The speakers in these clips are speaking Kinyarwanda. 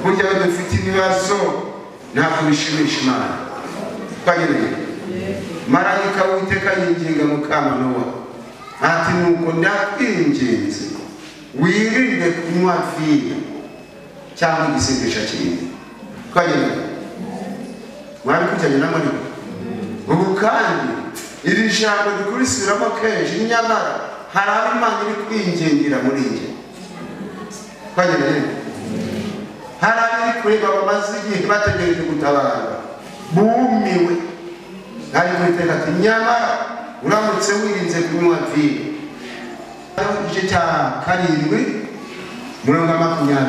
burya dufite ibibazo ntabwo bishimisha Imana. Twagiranye marayika w'Uwiteka yinginga Mukama Nowa ati nuko ndakwinginze wirinde kunywa vino cyangwa igisindisha kinini. Twagiranye mwari kujyanye n'amariko ubu kandi iri jambo rikurisubiramo kenshi nyamara hari abo Imana iri kwingingira muri njye. Twagiranye hari abari kureba bamaze igihe bategereje gutabarwa bumiwe ari Uwiteka ati nyamara uramutse wirinze kunywa vino. Igice cya 7:20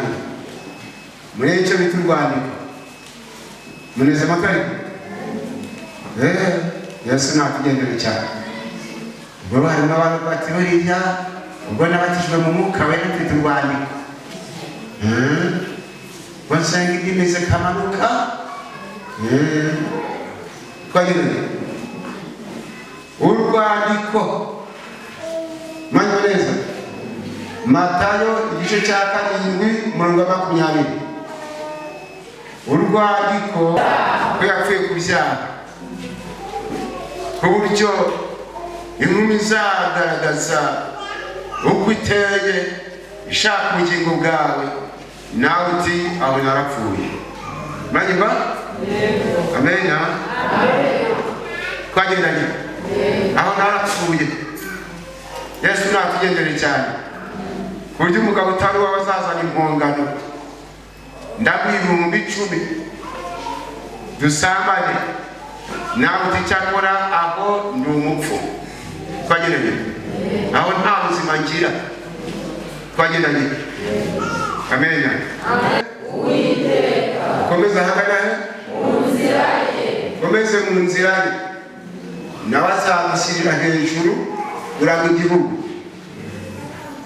muri icyo bita urwandiko muneze amakari Yesu natugendere cyane. Ubwo harimo abantu bati buriya ubwo nabatijwe mu mwuka wera mfite urwandiko wasenga indimi zikamanuka. Twagiranye urwandiko neza Matayo igice cya 7:20 urwandiko ko yapfuye ku byaha ku buryo inkumi zagaragaza uko iteye ishaka ubugingo bwawe nawe uti aho narapfuye. Manyumva? Amena. Twagiranye aho narapfuye Yesu natugendere cyane ku buryo umugabo utari wabazazana impongano ndabwibumbi 10 dusambane nawe uticyakora aho ndi umupfu. Twagiranye aho nta buzima ngira. Twagiranye amena. Uwiteka komeza hagana mu nzira ye, komeze mu nzira ye nawe azamushyirira hejuru uranga igihugu.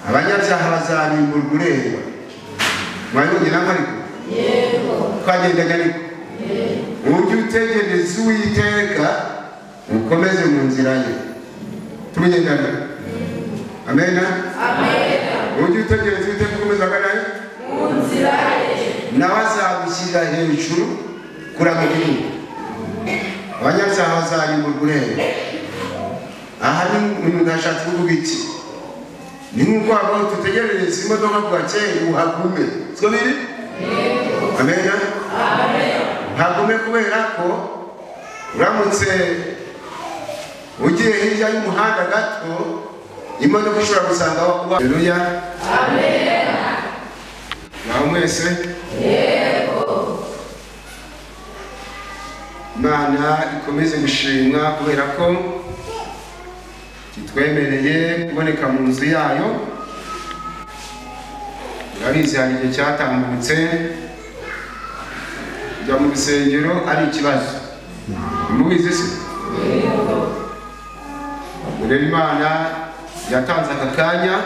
Abanyabyaha bazarimburwa ureba. Mwayibonye n'amariko? Yego. Twagendanye ariko uburyo utegereza Uwiteka ukomeze mu nzira ye. Tubigendana. Amena. Amena. Uburyo utegereza Uwiteka ukomeze hagana mu nzira ye nawe azagushyira hejuru kuranga igihugu. Abanyabyaha bazarimburwa ureba. Aha ni mudashatse kuvuga iki? Ni nk'uko aho tutegerereza imodoka bwakeye uhagume. Siko biri? Amena. Amen. Hagume kubera ko uramutse ugiye hirya y'umuhanda gato imodoka ishobora gusanga wakuba. Haleluya. Amen. Nawe mwese? Yego. Imana ikomeze gushimwa kubera ko kitwemereye kuboneka mu nzu yayo. Urabizi hari igihe cyatambutse kujya mu rusengero ari ikibazo. Mubizi se? Rero Imana yatanze aka kanya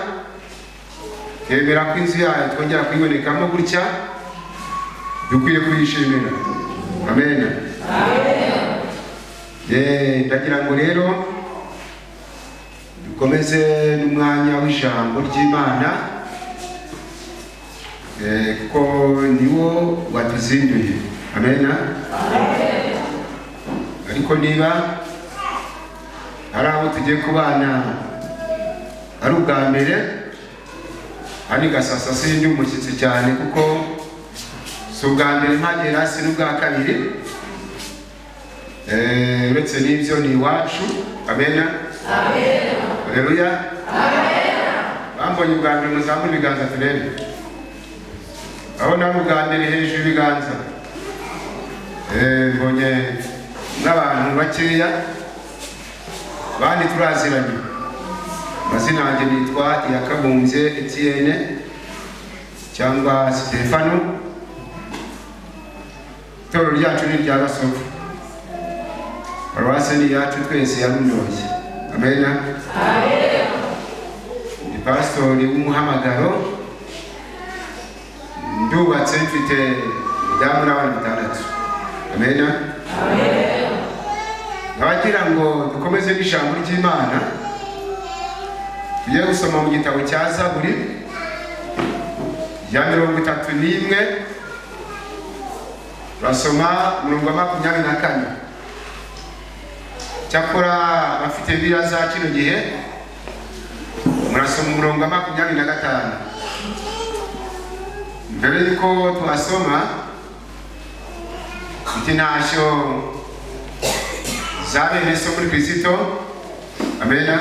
yemera ko inzu yayo twongera kuyibonekamo gutya dukwiye kuyishimira. Amen. Amen. Ndagira ngo rero dukomeze n'umwanya w'ijambo ry'Imana kuko niwo watuzinduye. Amen. Amen. Ariko niba hari abo tugiye kubana ari ubwa mbere hani Gasasa sindi umushyitsi cyane kuko si ubwa mbere mpagera si n'ubwa kabiri. Uretse n'ibyo ni iwacu. Amen. Amen. Haleluya. Amen. Bambonye ubwa mbere muzamura ibiganza turebe. Aho nari ubwa mbere hejuru ibiganza. Mbonye n'abantu bakeya bandi turaziranye. Amazina yanjye nitwa Iyakabumbye Etienne cyangwa Stefano. Itorero ryacu ni rya Gasovu. Paruwasi ni yacu twese ya Runyoye. Amen. Amen. Ni pastori w'umuhamagaro. Ndubatse mfite damu n'abana 6. Amen. Amen. Nabagira ngo dukomeze n'ijambo ry'Imana. Tugiye gusoma mu gitabo cya Zaburi ya 31 Turasoma umurongo wa 24. Cyakora abafite Bibiliya za kino gihe murasoma umurongo wa 25. Mbere yuko tuhasoma itinasho zabene so muri Kristo. Amena.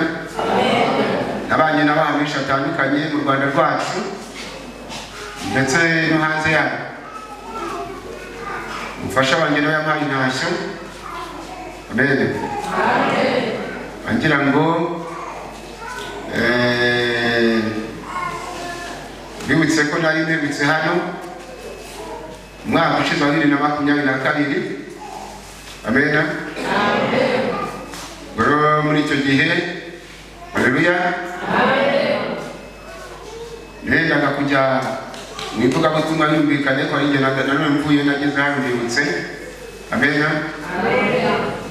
Nabanye n'abahamisha atandukanye mu Rwanda rwacu ndetse no hanze yayo. Mufasha wanjye no yampaye intashyo. Amen. Angira ngo bibutse ko nari mbibutse hano mwaka ushize wa 2022. Amen. Bro muri icyo gihe, haleluya. Nenda kujya mwivuga butumwa yumvikane ko ari nge nanone mvuye nageze hano bibutse. Amen.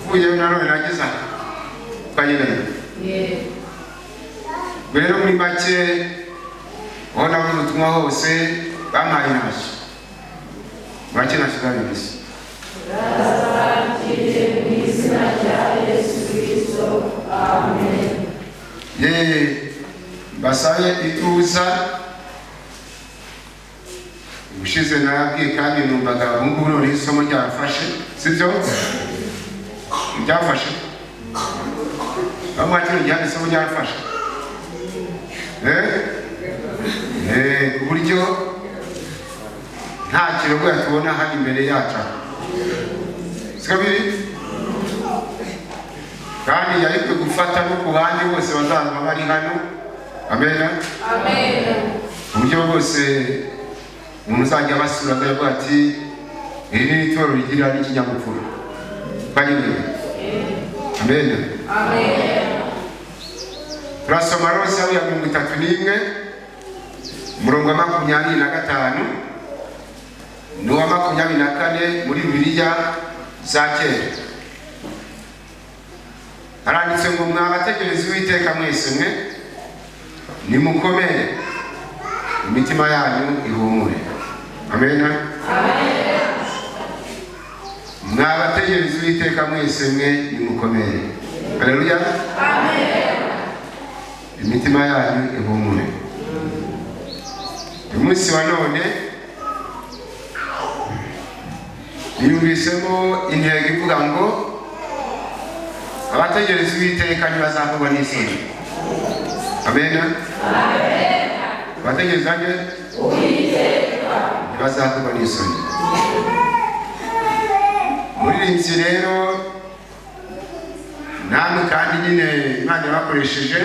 Mvuye nanone nageze hano kanyene. Rero muri make ona mu butumwa hose bampaye intashyo. Bake nashigana bisi. Amen. Basaye ituza ushize nabwiye kandi numvaga ubungubu none isomo ryafashe sibyo ryafashe bamwakira ryane isomo ryafashe uburyo nta kirogo yatubona hano imbere yacu sikabiri kandi yariko gufata no ku bandi bose bazaza bari hano. Amen. Amen. Uburyo bose umuzajya basura ngaho ati iri ni itoro rigira n'ikinyamupfura. Banyine. Amen. Amen. Turasoma Rosa ya 31 umurongo wa 25 n'uwa 24 muri Bibiliya za kera. Aranditse ngo mwabategereza Uwiteka mwese mwe nimukomere imitima yanyu ihumure. Amen. Amen. Mwabategereza Uwiteka mwese mwe nimukomere. Haleluya. Amen. Imitima yanyu ihumure. Umunsi wa none yumvisemo intego ivuga ngo abategereza Uwiteka ntibazakugwa n'isoni. Amen. Amen. Abategereza Uwiteka ntibazakugwa n'isoni. Muririmbyi rero namwe kandi nyine Imana yabakoresheje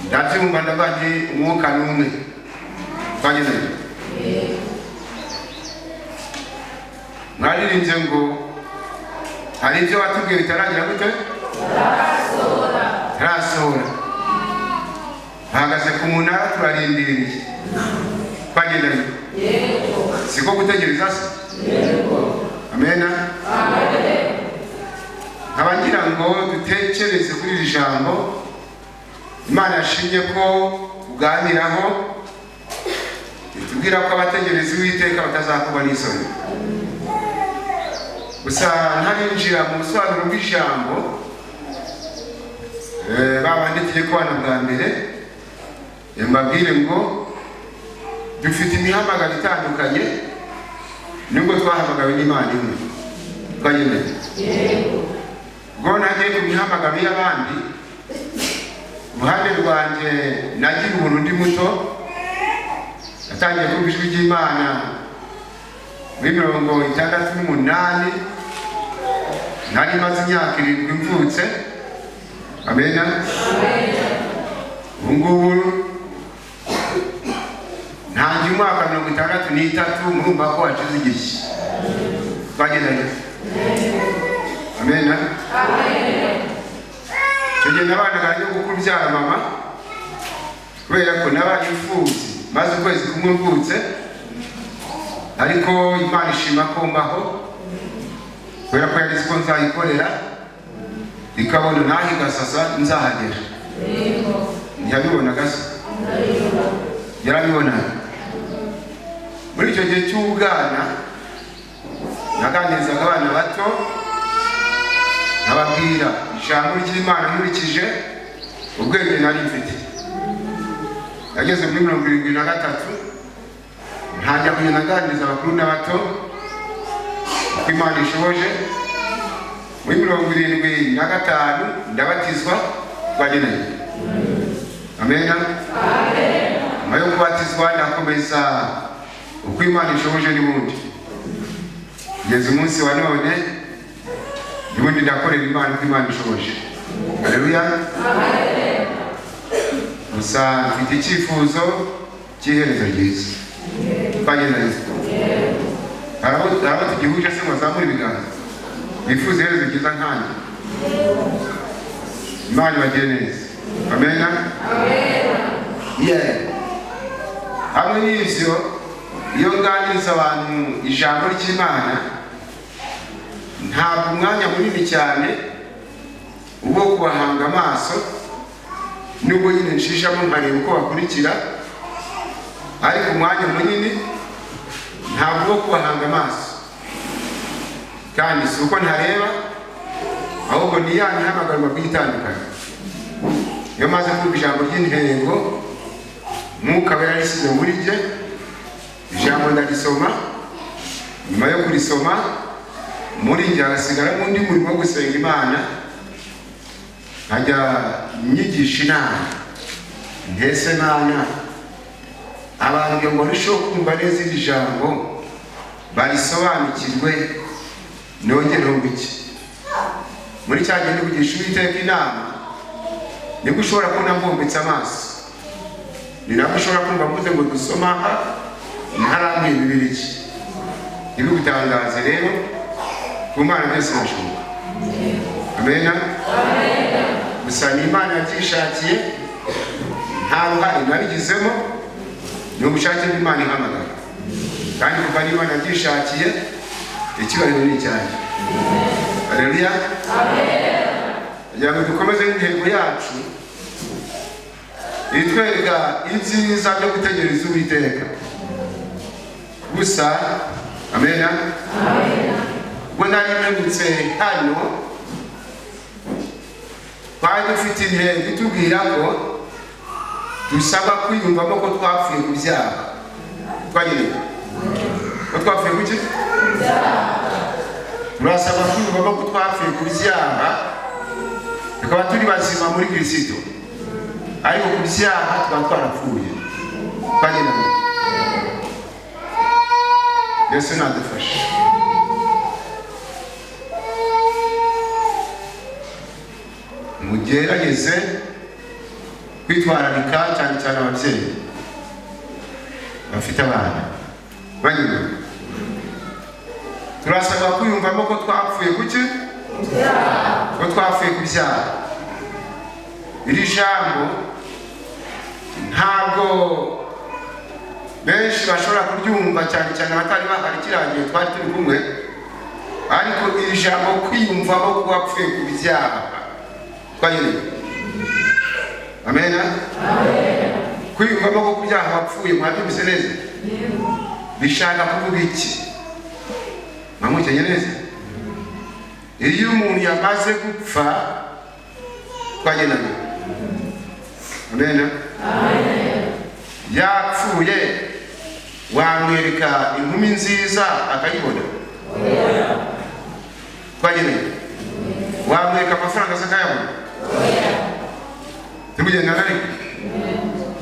ndabyumva ndabandi umwuka n'umwe twageze. Mwaririmbye ngo hari ibyo watubwiye bitaragira gute? Tarasohora. Bahagaze ku munara turarindiriye. Twagendanye. Yego. Siko gutegereza se? Yego. Amen. Amen. Abagira ngo dutekereze kuri iri jambo Imana yashimye ko kuganiraho itubwira ko abategereza Uwiteka batazakugwa n'isoni. Gusa ntarinjira mu busobanuro bw'ijambo babandikiye ko bana bwa mbere mbabwire ngo dufite imihamagaro itandukanye nubwo twahamagawe n'Imana imwe. Twageze. Yego. Ubwo nagiye ku mihamagaro y'abandi uruhande rwanjye nagira ubuntu ndi muto natangiye kumva ijwi ry'Imana muri 68 nari maze imyaka 7 mvutse. Amen. Ubungubu ntangiye umwaka 63 murumva ko wacize igihe. Twagendanye. Amen. Amen. Tujye nabana ganje gukubyara mama kubera ko nabaye imfubyi maze ukwezi kumwe mvutse ariko Imana ishima ko mbaho kubera ko yari ko nzayikorera ikabona nahi gasasa nzahagera. Yego. Yabibona gasa. Yarabibona. Muri icyo gihe cy'ubwana naganirizaga abana bato nababwira ijambo ry'Imana nkurikije ubwenge nari mfite. Yageze muri 73 ntajya kugenda naganiriza abakuru n'abato uko Imana ishoboje. Muri 75 ndabatizwa twageneye. Amen. Amen. Mayo kubatizwa ndakomeza uko Imana ishoboje n'ubundi. Ngeze umunsi wa none n'ubundi ndakorera Imana uko Imana ishoboje. Haleluya. Amen. Musa mfite icyifuzo cy'iherezo ryiza. Twageneye. Arabo tugihuje se muzamura ibiganza. Bifuza iherezo ryiza nkanjye. Imana ibagire neza. Amen. Amen. Yeah. Hamwe n'ivyo iyo nganiriza abantu ijambo ry'Imana ntabwo umwanya munini cyane uwo kubahanga amaso nubwo nyine nshishamo nkareba uko bakurikira, ariko umwanya munini ntabwo uwo kubahanga amaso kandi si uko ntareba ahubwo ni ya mihamagarwa kwitandukanya. Iyo maze kumva ijambo ry'intego Mwuka Wera yarisize muri jye, ijambo ndagisoma, nyuma yo kurisoma muri njye hagasigara undi murimo wo gusenga Imana, nkajya nyigisha inama ntese Imana abantu ngo barusheho kumva neza iri jambo barisobanukirwe nongereho bike. Muri cya gihe kugisha Uwiteka inama nibwo ushobora kubona mbumbitse amaso, ni nabwo ushobora kumva mvuze ngo dusoma ntarambuye Bibiliya. Ibi bitangaze rero ku Mana byose birashoboka. Amen. Amen. Gusa ni Imana yabyishakiye, nta ruhare nabigizemo, ni ubushake bw'Imana ihamagara, kandi kuva Imana yabyishakiye ikibariro ni icyanjye. Haleluya. Amen. Kugira ngo dukomeze intego yacu itwereka ibyiza byo gutegereza Uwiteka gusa. Amen. Amen. Ubwo nari mpemutse hano twari dufite intego itubwira ko dusaba kwiyumvamo ko twapfuye ku byaha. Twagereye ko twapfuye ku ki? Turasaba kwiyumvamo ko twapfuye ku byaha tukaba turi bazima muri Kristo, ariko ku byaha tukaba twarapfuye. Twagereye. Yesu nadufashe. Mugerageze kwitwararika cyane cyane ababyeyi bafite abana banyuma. Turasaba kwiyumvamo ko twapfuye kuki? Ko twapfuye ku byaha. Iri jambo ntabwo benshi bashobora kuryumva cyane cyane abatari bahari kirangiye twari turi kumwe, ariko iri jambo kwiyumvamo ko wapfuye ku byaha. Amen. Amen. Kwiyumvamo ko ku byaha wapfuye mwabyumvise neza? Bishaka kuvuga iki? Mwamukenye neza? Iyo umuntu yamaze gupfa twagenanye. Amen. Amen. Yapfuye wamwereka inkumi nziza akayibona? Oya. Twagenanye. Wamwereka amafaranga akayabona? Oya. Tugenda nari?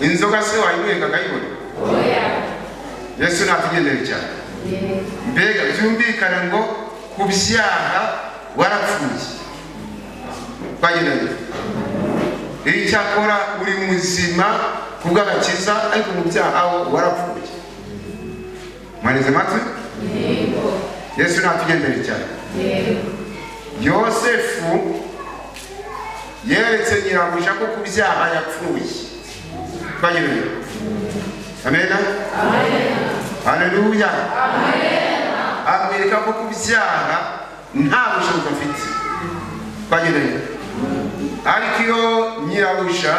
Inzoga se wayimwereka akayibona? Oya. Yesu natugendera cyane. Mbega byumvikana ngo ku byaha warapfuye. Twagenanye. Icyakora uri muzima kubw'agakiza, ariko mu byaha warapfuye. Mwaneze matwi? Yesu natugendera cyane. Yosefu yeretse nyirabuja ko ku byaha yapfuye. Twagenanye. Amen. Amen. Haleluya. Amen. Amwereka ko ku byaha nta bushobozi afite. Twagenanye. Ariko iyo nyirabuja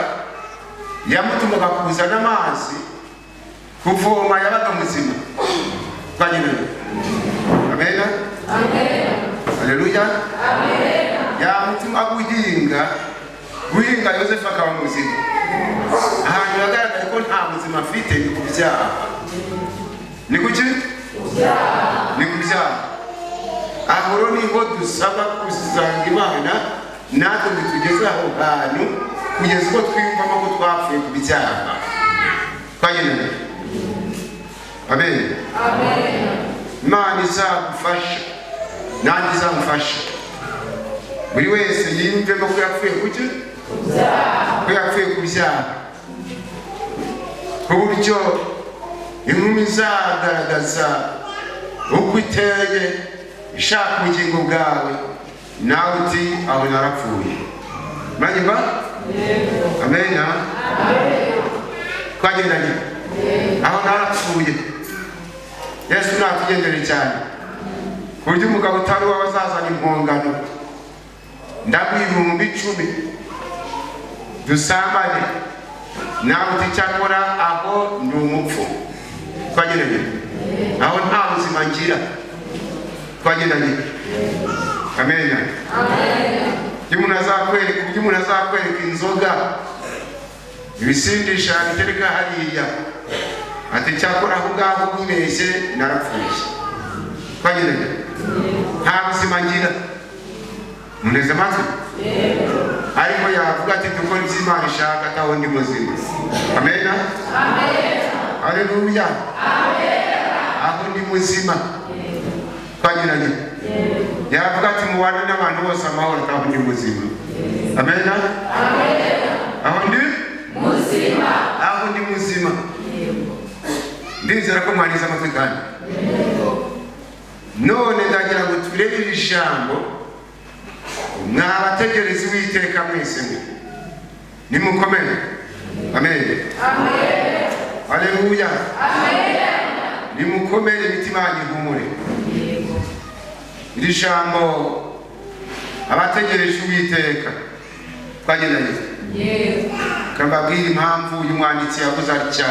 yamutumaga kuzana amazi kuvoma yabaga muzima. Twagenanye. Amen. guhinga Yosefu akaba muzima. Ahantu yagaragaye ko nta buzima afite ni ku byaha. Ni kuki? Ni ku byaha. Ahoro niho dusaba kuzanga Imana natwe tugeze aho hantu kugeza ubwo twiyumvamo ko twapfuye ku byaha. Twagenda. Amen. Amen. Imana izagufasha nanjye izamufasha. Buri wese yiyumvemo ko yapfuye kuki? Ko yapfuye ku byaha. Ku buryo inkumi izagaragaza uko iteye ishaka ubugingo bwawe nawe uti aho narapfuye. Manyumva? Amen. Twagendanye aho narapfuye. Yesu natugendere cyane ku buryo umugabo utari w'abazazana impongano ndabwira 10 dusambane nawe uticyakora aho ndi umupfu. Twagendanye aho nta buzima ngira. Twagendanye. Amen. Umuntu azakwereka inzoga ibisindisha bitereka hariya ati cyakora aho ngaho wibeshye narapfuye. Twagendanye nta buzima ngira. Muneze amatwi? Ariko yavuga ati dukora ibyo Imana ishaka ataho ndi muzima. Amen. Haleluya. Aho ndi muzima. Twagendanye yavuga ati mubane n'abantu bose amahoro ataho ndi muzima. Amen. Aho ndi muzima. Aho ndi muzima. Ndizera ko mwaniza amatwi kandi. None ndagira ngo turebe ijambo mwabategereza Uwiteka mwese mwe nimukomere. Amen. Amen. Haleluya. Amen. Nimukomere imitima yanyu ihumure. Iri jambo abategereje Uwiteka. Twagendanye. Kambabwira impamvu uyu mwanditsi yavuze atya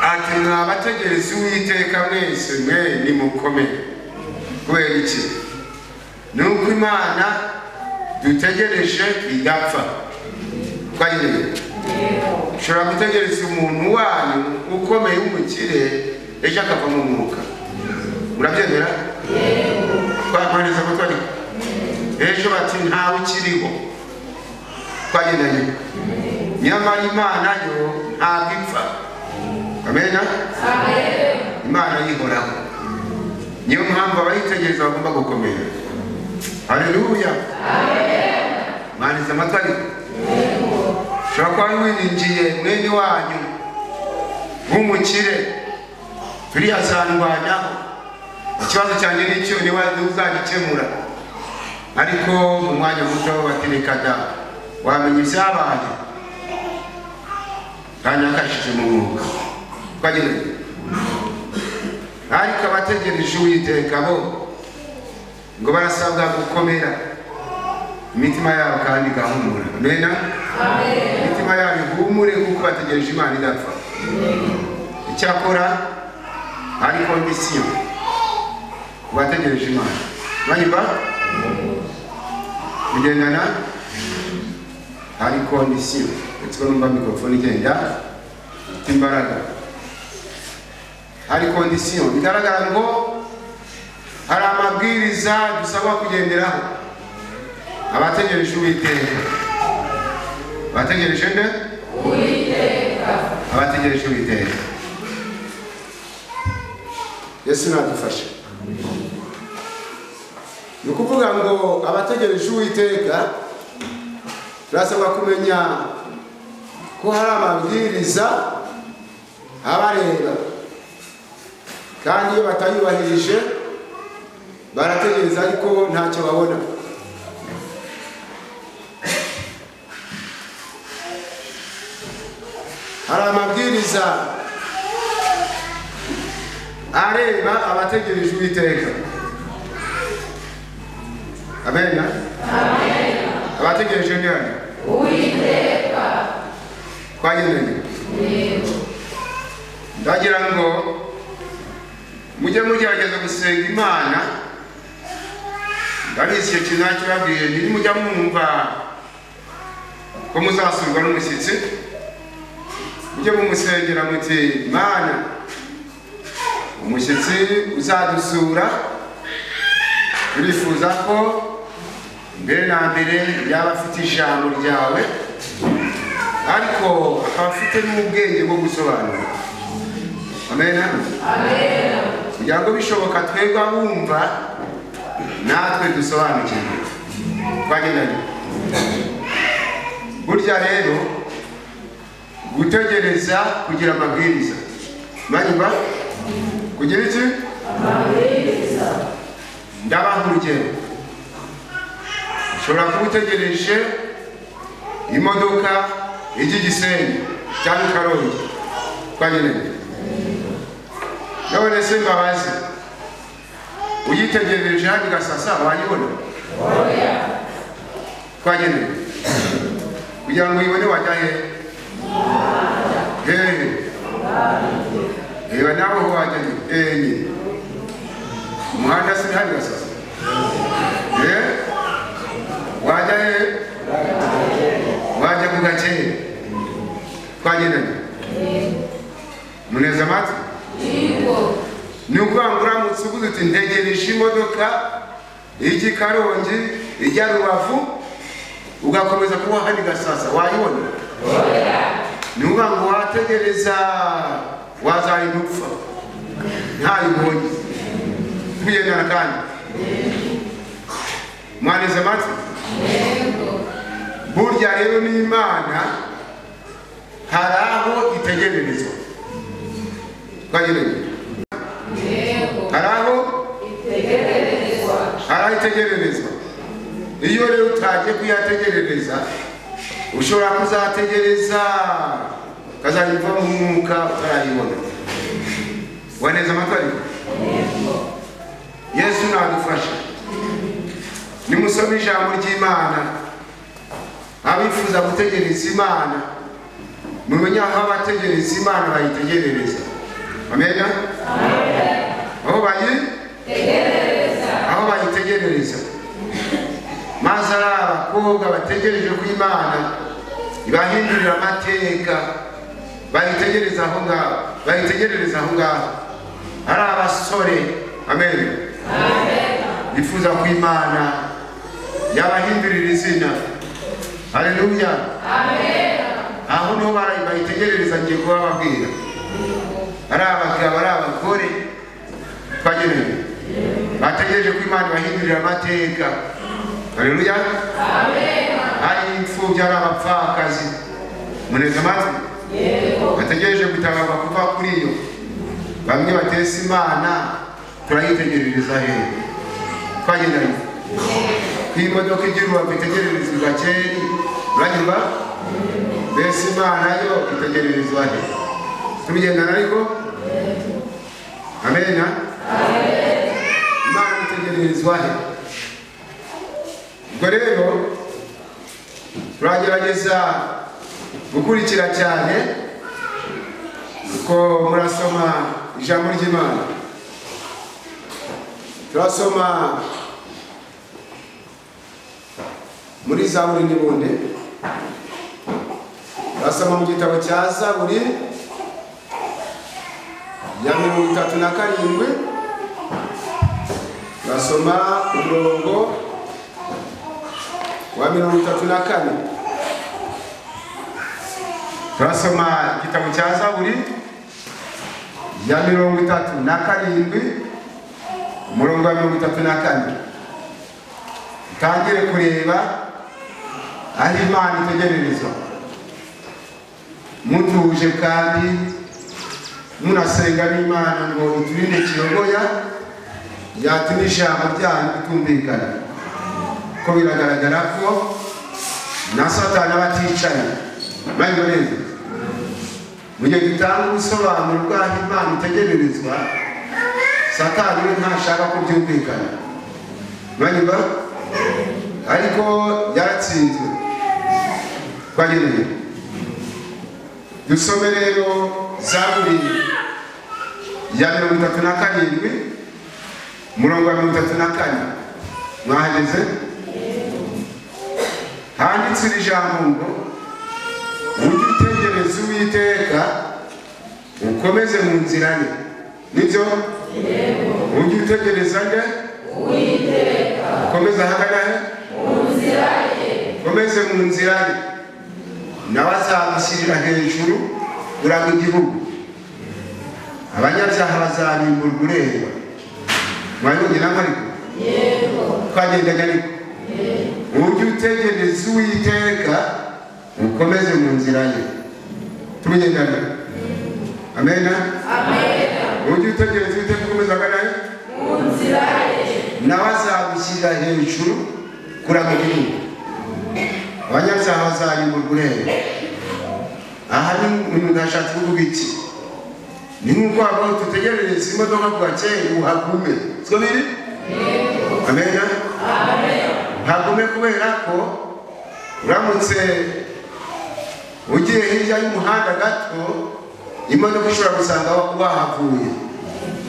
ati mwabategereza Uwiteka mwese mwe nimukomere. Kubera iki? Nuko Imana dutegereje igapfa. Twagendanye. Ushobora gutegereza umuntu wanyu ukomeye w'umukire ejo akava mu mwuka. Murabyemera? Twamaneza ko twari ejo bati ntawe ukiriho. Twagendanye. Nyamara Imana yo ntabwo ipfa. Amen. Imana yihoraho. Niyo mpamvu abayitegereza bagomba gukomera. Haleluya. Maniza amatwi. Ushobora kuba wiringiye mwene wanyu w'umukire turiya azandwanyaho. Ikibazo cyanjye nicyo niwe uzagikemura. Ariko mu mwanya muto baterekada wamenye ibyabaye kandi akashije mu mwuka. Twagendanye. Ariko abategereje Uwiteka bo ngo barasabwa gukomera imitima yabo kandi igahumura. Amen. Imitima yabo ihumure kuko bategereje Imana idapfa. Icyakora hari kondisiyo bategereje Imana. Banyumva? Mugendana hari kondisiyo. Ndetse numva mikrofone igenda imbaraga. Hari kondisiyo bigaragara ngo hari amabwiriza dusabwa kugenderaho. Abategereje Uwiteka. Abategereje nde? Uwiteka. Abategereje Uwiteka. Yesu nadufashe. Ni ukuvuga ngo abategereje Uwiteka turasabwa kumenya ko hari amabwiriza abareba kandi iyo batayubahirije barategereza ariko ntacyo babona. Hari amabwiriza areba abategereje Uwiteka. Amen. Amen. Abategereje nde? Uwiteka. Twagendanye. Ndagira ngo mujye mugerageza gusenga Imana. Ndabizi icyo kintu nacyo babwiye nimujya mwumva ko muzasurwa n'umushyitsi mujye mumusengera muti Mana umushyitsi uzadusura turifuza ko mbere na mbere yaba afite ijambo ryawe ariko akaba afite n'ubwenge bwo gusobanura. Amen. Amen. Kugira ngo bishoboka twebwe abumva natwe dusobanukirwe. Bagenanye. Burya rero gutegereza kugira amabwiriza. Manyumva? Kugira iki? Amabwiriza. Ndabaha urugero. Ushobora kuba utegereje imodoka y'Igisenyi cyangwa Karongi. Bagenanye. None se mbabazi uyitegereje handi Gasasa wayibona? Oya. Twagende kugira ngo uyibone wajya he? Ewa nawe wajya he? Umuhanda si handi Gasasa? Wajya he? Wajya ku Gakeye. Twagende muneza amatwi? Ni ukuvuga ngo usubize uti ntegereje imodoka ijya Karongi ijya Rubavu ugakomeza kuba handi Gasasa wayibona? Ni ukuvuga ngo wategereza wazarinda upfa ntayibonye kugendana kandi mwaneze amatwi. Burya rero n'Imana hari aho itegererezwa. Bageneye hari aho itegererezwa. Iyo rero utagiye kuyategerereza ushobora kuzategereza kazayiva mu mwuka utarayibona. Waneza amatwi? Yesu nadufasha. Nimusome ijambo ry'Imana abifuza gutegereza Imana mumenya aho abategereza Imana bayitegerereza. Amen. Aho bayitegerereza maze ari abakobwa bategereje ku Imana ibahindurira amateka bayitegereza aho ngaho. Ari abasore amen bifuza ku Imana yabahindurira izina. Haleluya. Amen. Aho niho bayitegerereza ngiye kubababwira. Ari abagabo ari abagore twageneye bategereje ko Imana bahindurira amateka. Haleluya. Amen. Ari imfubyi ari abapfakazi muneze amatwi? Bategereje gutabarwa kuva kuri iyo. Bamwe batesa Imana turayitegerereza he? Twageneye imodoka igira Rubavu itegererezwa Gakeye. Uranyumva? Mbese Imana yo itegererezwa he? Tubigendana ariko? Amen. Imana itegererezwa he? Ubwo rero turagerageza gukurikira cyane uko murasoma ijambo ry'Imana. Turasoma muri Zaburi n'ubundi. Turasoma mu gitabo cya Zaburi ya 37. Turasoma umurongo wa 34. Turasoma igitabo cya Zaburi ya 37 umurongo wa 34. Tangire kureba aho Imana itegererezwa mutuje kandi munasenga n'Imana ngo iturinde kiyogoya yatuma ijambo ryanyu ritumvikana. Ko biragaragara ko na Satani abaticaye bayiboneze mu gihe gitanga ubusobanuro bw'aho Imana itegererezwa. Satani we ntashaka ko byumvikana. Banyumva? Ariko yaratsinzwe. Bageneye dusome rero Zaburi ya 37 umurongo wa 34. Mwahageze? Handitse ijambo ngo ujye utegereza Uwiteka ukomeze mu nzira ye. Nibyo? Ujye utegereza nde? Uwiteka ukomeze ahagana he? Mu nzira ye. Ukomeze mu nzira ye, nawe azagushyirira hejuru uranga igihugu. Abanyabyaha bazarimburwa ureba. Mwayibonye namwe ariko? Yego. Twagendanye ariko? Yego. Ujye utegereza Uwiteka ukomeze mu nzira ye. Tubigendana? Amena? Amena. Ujye utegereza Uwiteka ukomeze ahagana he? Mu nzira ye, nawe azagushyirira hejuru kuranga igihugu. Abanyabyaha bazarimburwa ureba. Aha ni umuntu ndashatse kuvuga iki? Ni nk'uko aho tutegerereza imodoka ku gakeye uhagume. Siko biri? Amena? Amen. Uhagume kubera ko uramutse ugiye hirya y'umuhanda gato imodoka ishobora gusanga wahavuye.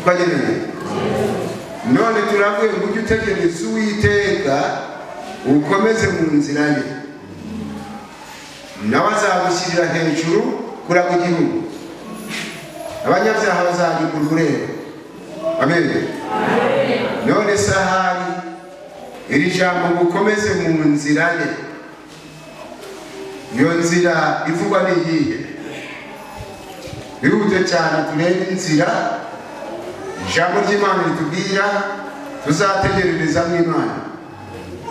Twagendanye? None turabwiye ngo ujye utegereza Uwiteka ukomeze mu nzira ye, nawe azagushyirira hejuru kuranga igihugu. Abanyabyaha bazarimburwa ureba. Amen. None sahari iri jambo ukomeze mu nzira ye, iyo nzira ivugwa n'iyihe? Bihute cyane turebe inzira ijambo ry'Imana ritubwira tuzategerereza mu Imana.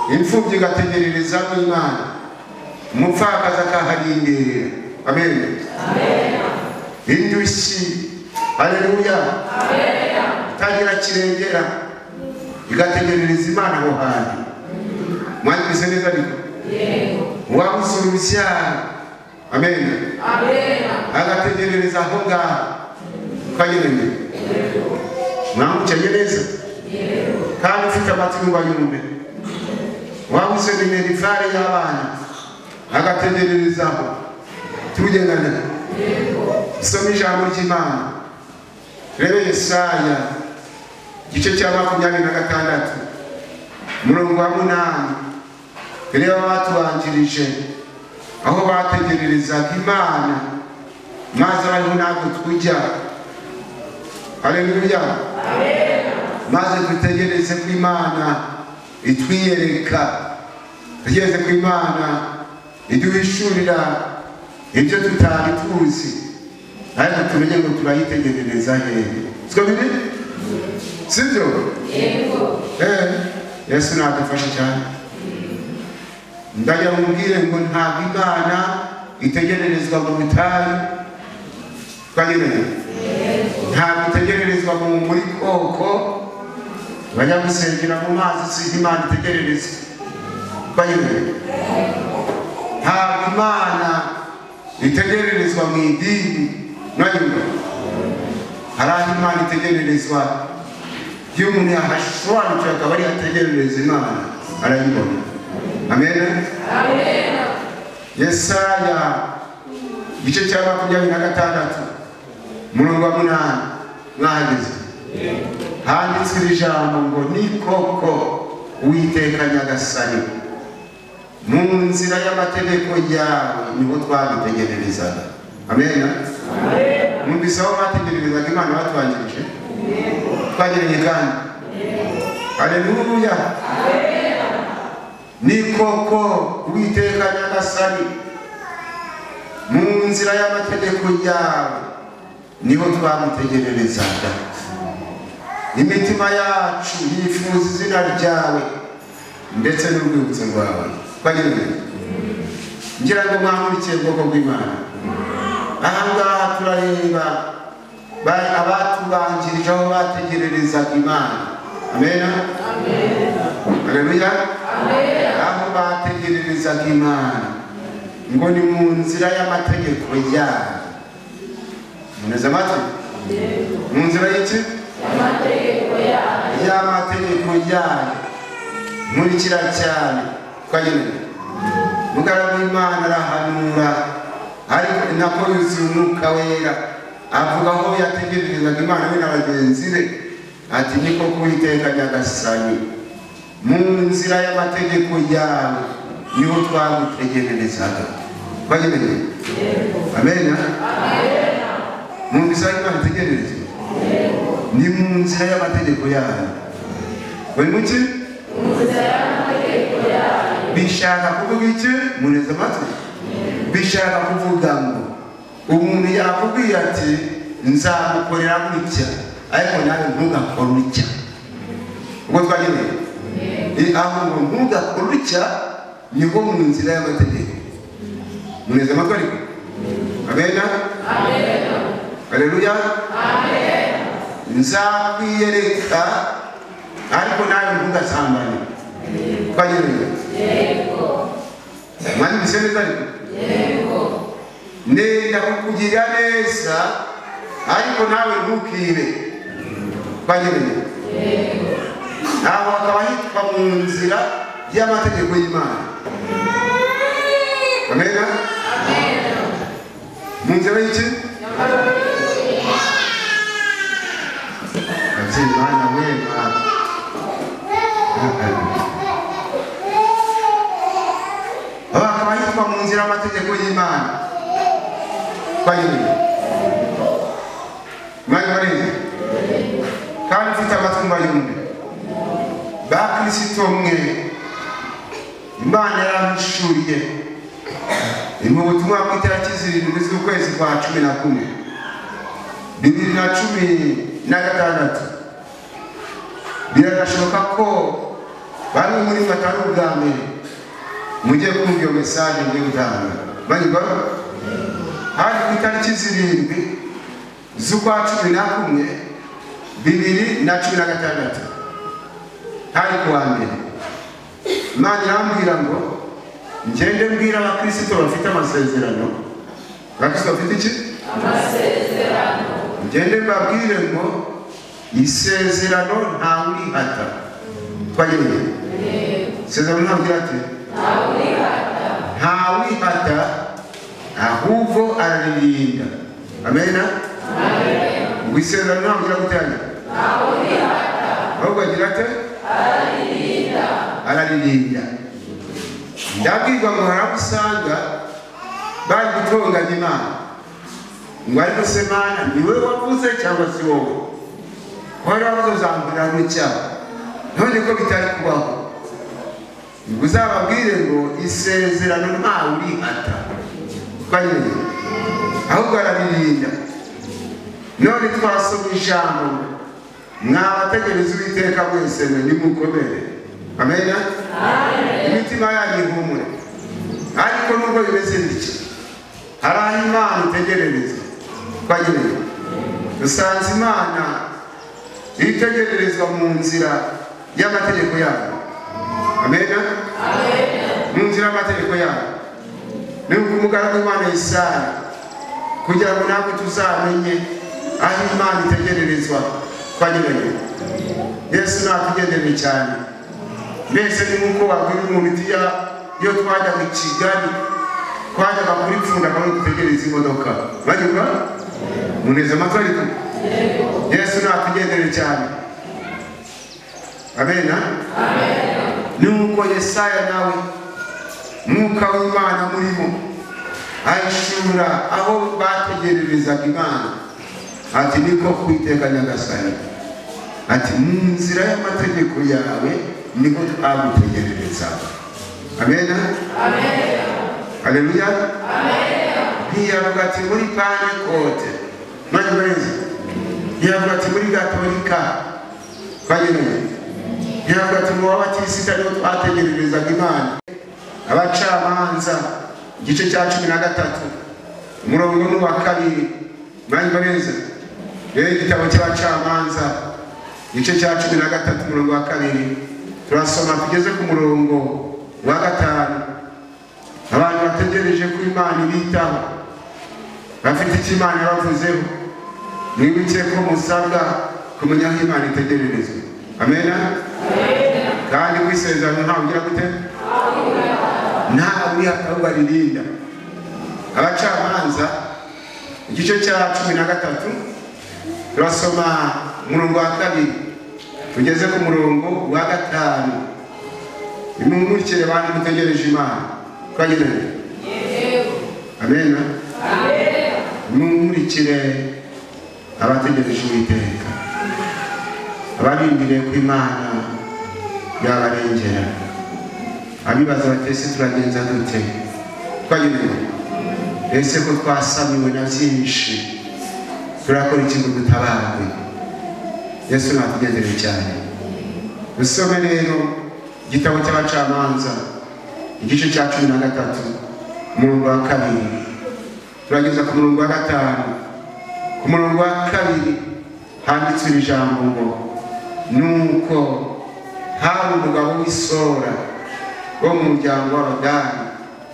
Imfubyi igategerereza mu Imana, umupfakazi akaharindirira. Amen. Amen. Indushyi, haleluya, itagira kirengera igategerereza Imana aho hantu. Mwanditse neza ariko? Yego. Wabuze urubyaro. Amen. Amen. Agategerereza aho ngaho. Twagendanye? Yego. Mwamukenye neza? Yego. Kandi ufite amatwi ngo yumve. Wabuze minerivare y'abana agategerereza aho. Tubigendane? Soma ijambo ry'Imana. Rebe Yesaya igice cya 26 umurongo wa 8. Reba abatubanjirije aho bategererezaga Imana maze bariho ntabwo tujya. Haleluya. Amen. Maze dutegereze ko Imana itwiyereka, tugeze ko Imana iduhishurira ibyo tutari tuzi, ariko tumenye ngo turayitegerereza hehe. Siko biri? Sibyo? Yego. Yesu nadufasha cyane. Ndajya mubwire ngo ntabwo Imana itegererezwa mu butayu. Twagendanye? Ntabwo itegererezwa muri koko bajya gusengera mu mazi, si Imana itegerereza. Twagendanye? Ntabwo Imana itegererezwa mu idini. Mwanyumva? Hari aho Imana itegererezwa iyo umuntu yahashwanije akaba ari ategerereza Imana arayibona. Amen. Amen. Yesaya igice cya 26 umurongo wa 8 mwahageze. Handitswe iri jambo ngo ni koko Uwiteka Nyagasani mu nzira y'amategeko yawe niho twabitegererezaga. Amen. Amen. Mwumvise aho bategererezaga Imana batubanjirije? Twagereye kandi? Haleluya. Amen. Ni koko Uwiteka Nyagasani mu nzira y'amategeko yawe niho twamutegererezaga. Imitima yacu yifuza izina ryawe ndetse n'urwibutso rwawe. Twagereye? Ngira ngo mwamurikiye ubwoko bw'Imana. Aha ngaha turareba abatubanjirije aho bategererezaga Imana. Amen. Amen. Haleluya. Amen. Aho bategererezaga Imana ngo ni mu nzira y'amategeko yawe. Muneze amatwi? Mu nzira y'iki? Y'amategeko yawe. Y'amategeko yawe. Nkurikira cyane. Twagendanye? Mugaragu w'Imana arahanura, ariko nako yuzuye Umwuka Wera, avuga aho yategererezaga Imana we n'abagenzi be, ati ni koko Uwiteka Nyagasani mu nzira y'amategeko yawe niho twagutegererezaga. Twagiranye. Amen. Mwumvise Imana itegerereza. Ni mu nzira y'amategeko yayo. Bari mu ki? Bishaka kuvuga iki? Muneze amatwi. Bishaka kuvuga ngo umuntu yakubwiye ati nzagukorera gutya ariko nawe ntugakore utya. Ubwo twagiranye. Aho ngo ntugakore utya niho mu nzira y'amategeko. Muneze amatwi ariko. Amen. Haleluya. Nzakwiyereka ariko nawe ntugasambane. Twagiranye. Mwani bise neza ariko. Nenda kukugira neza ariko nawe ntukibe. Twagiranye. Aho akaba hitwa mu nzira y'amategeko y'Imana. Amen. Mu nzira y'iki? Ati Imana wema. Akaba hitwa mu nzira y'amategeko y'Imana. Twagiranye. Mwari bareze. Kandi ufite amatwi mbayumve. Ba Kristo mwe Imana yaramishuriye mu butumwa bw'itariki 7 z'ukwezi kwa 11 2016. Birashoboka ko bamwe muri batari ubwa mbere mujye kumva iyo message ngiye gutanga. Banyumva? Hari ku itariki 7 z'ukwa 11 2016. Hari kuwa mbere Imana irambwira ngo ngende mbwira abakristo bafite amasezerano. Abakristo bafite iki? Amasezerano. Ngende mbabwire ngo isezerano nta urihata. Twagiranye. Isezerano nta urihata. Nta urihata ahubwo araririnda. Amen. Ngo isezerano nta urihata gutanga. Nta urihata. Ahubwo agira ate? Araririnda. Ndabwirwa ngo harabusanga bari gutonganya Imana. Ngo ariko se Mana niwe wavuze cyangwa si wowe? Wari wavuze uzambwira n'icyaha. None ko bitari kubaho. Ngo uzababwire ngo isezerano nta urihata. Twagiranye. Ahubwo araririnda. None twasoma ijambo mwabategereza Uwiteka mwese nimukomere. Amen. Imitima yanyu ihumure. Ariko nubwo bimeze bityo hari Imana itegerereza. Twagiranye. Dusanze Imana itegererezwa mu nzira y'amategeko yayo. Amen. Mu nzira y'amategeko yayo. Ni umugaragu w'Imana Yesaya kugira ngo ntabwo tuzamenye aho Imana itegererezwa. Twagiranye. Yesu natugendereye cyane. Mbese ni nkuko wabwira umuntu iyo twajyaga i Kigali twajyaga kuri Pfunda kandi dutegereza imodoka. Banyumva? Muneze amatwi ariko. Yesu natugendereye cyane. Amen. Nuko Yesaya nawe mwuka w'Imana murimo ayishura aho bategererezaga Imana. Ati niko kwiteka Nyagasani. Ati mu nzira y'amategeko yawe niko twagutegerereza. Amen. Haleluya. Ntiyavuga ati muri Pentecote. Mwanyumvise? Ntiyavuga ati muri Gatolika. Twagiranye. Ntiyavuga ati mu Babatisita niho twategererezaga Imana. Abacamanza igice cya 13 umurongo wa 2. Mwanyumvise? Igitabo cy'Abacamanza igice cya 13 umurongo wa 2. Turasoma tugeze ku murongo wa 5. Abantu bategereje ko Imana ibitaho bafite icyo Imana yabavuzeho. Mwibuke ko musabwa kumenya aho Imana itegererezwa. Amen. Kandi kwisezerano nta ugira gute? Nta urihata ahubwo aririnda. Abacamanza igice cya 13 turasoma umurongo wa 2 tugeze ku murongo wa 5. Nimumurikire abantu mutegereje Imana. Twagiranye. Amen. Mumurikire abategereje Uwiteka, abarindiriye ko Imana yabarengera, abibaza batese turagenza dute, twagenewe ese ko twasamiwe na byinshi turakora ikintu dutabarwe. Yesu natugendere cyane. Usome rero igitabo cy'Abacamanza igice cya 13 umurongo wa 2 turageza ku murongo wa 5. Ku murongo wa 2 handitswe ijambo ngo nuko hari umugabo w'isora wo mu muryango w'Abadani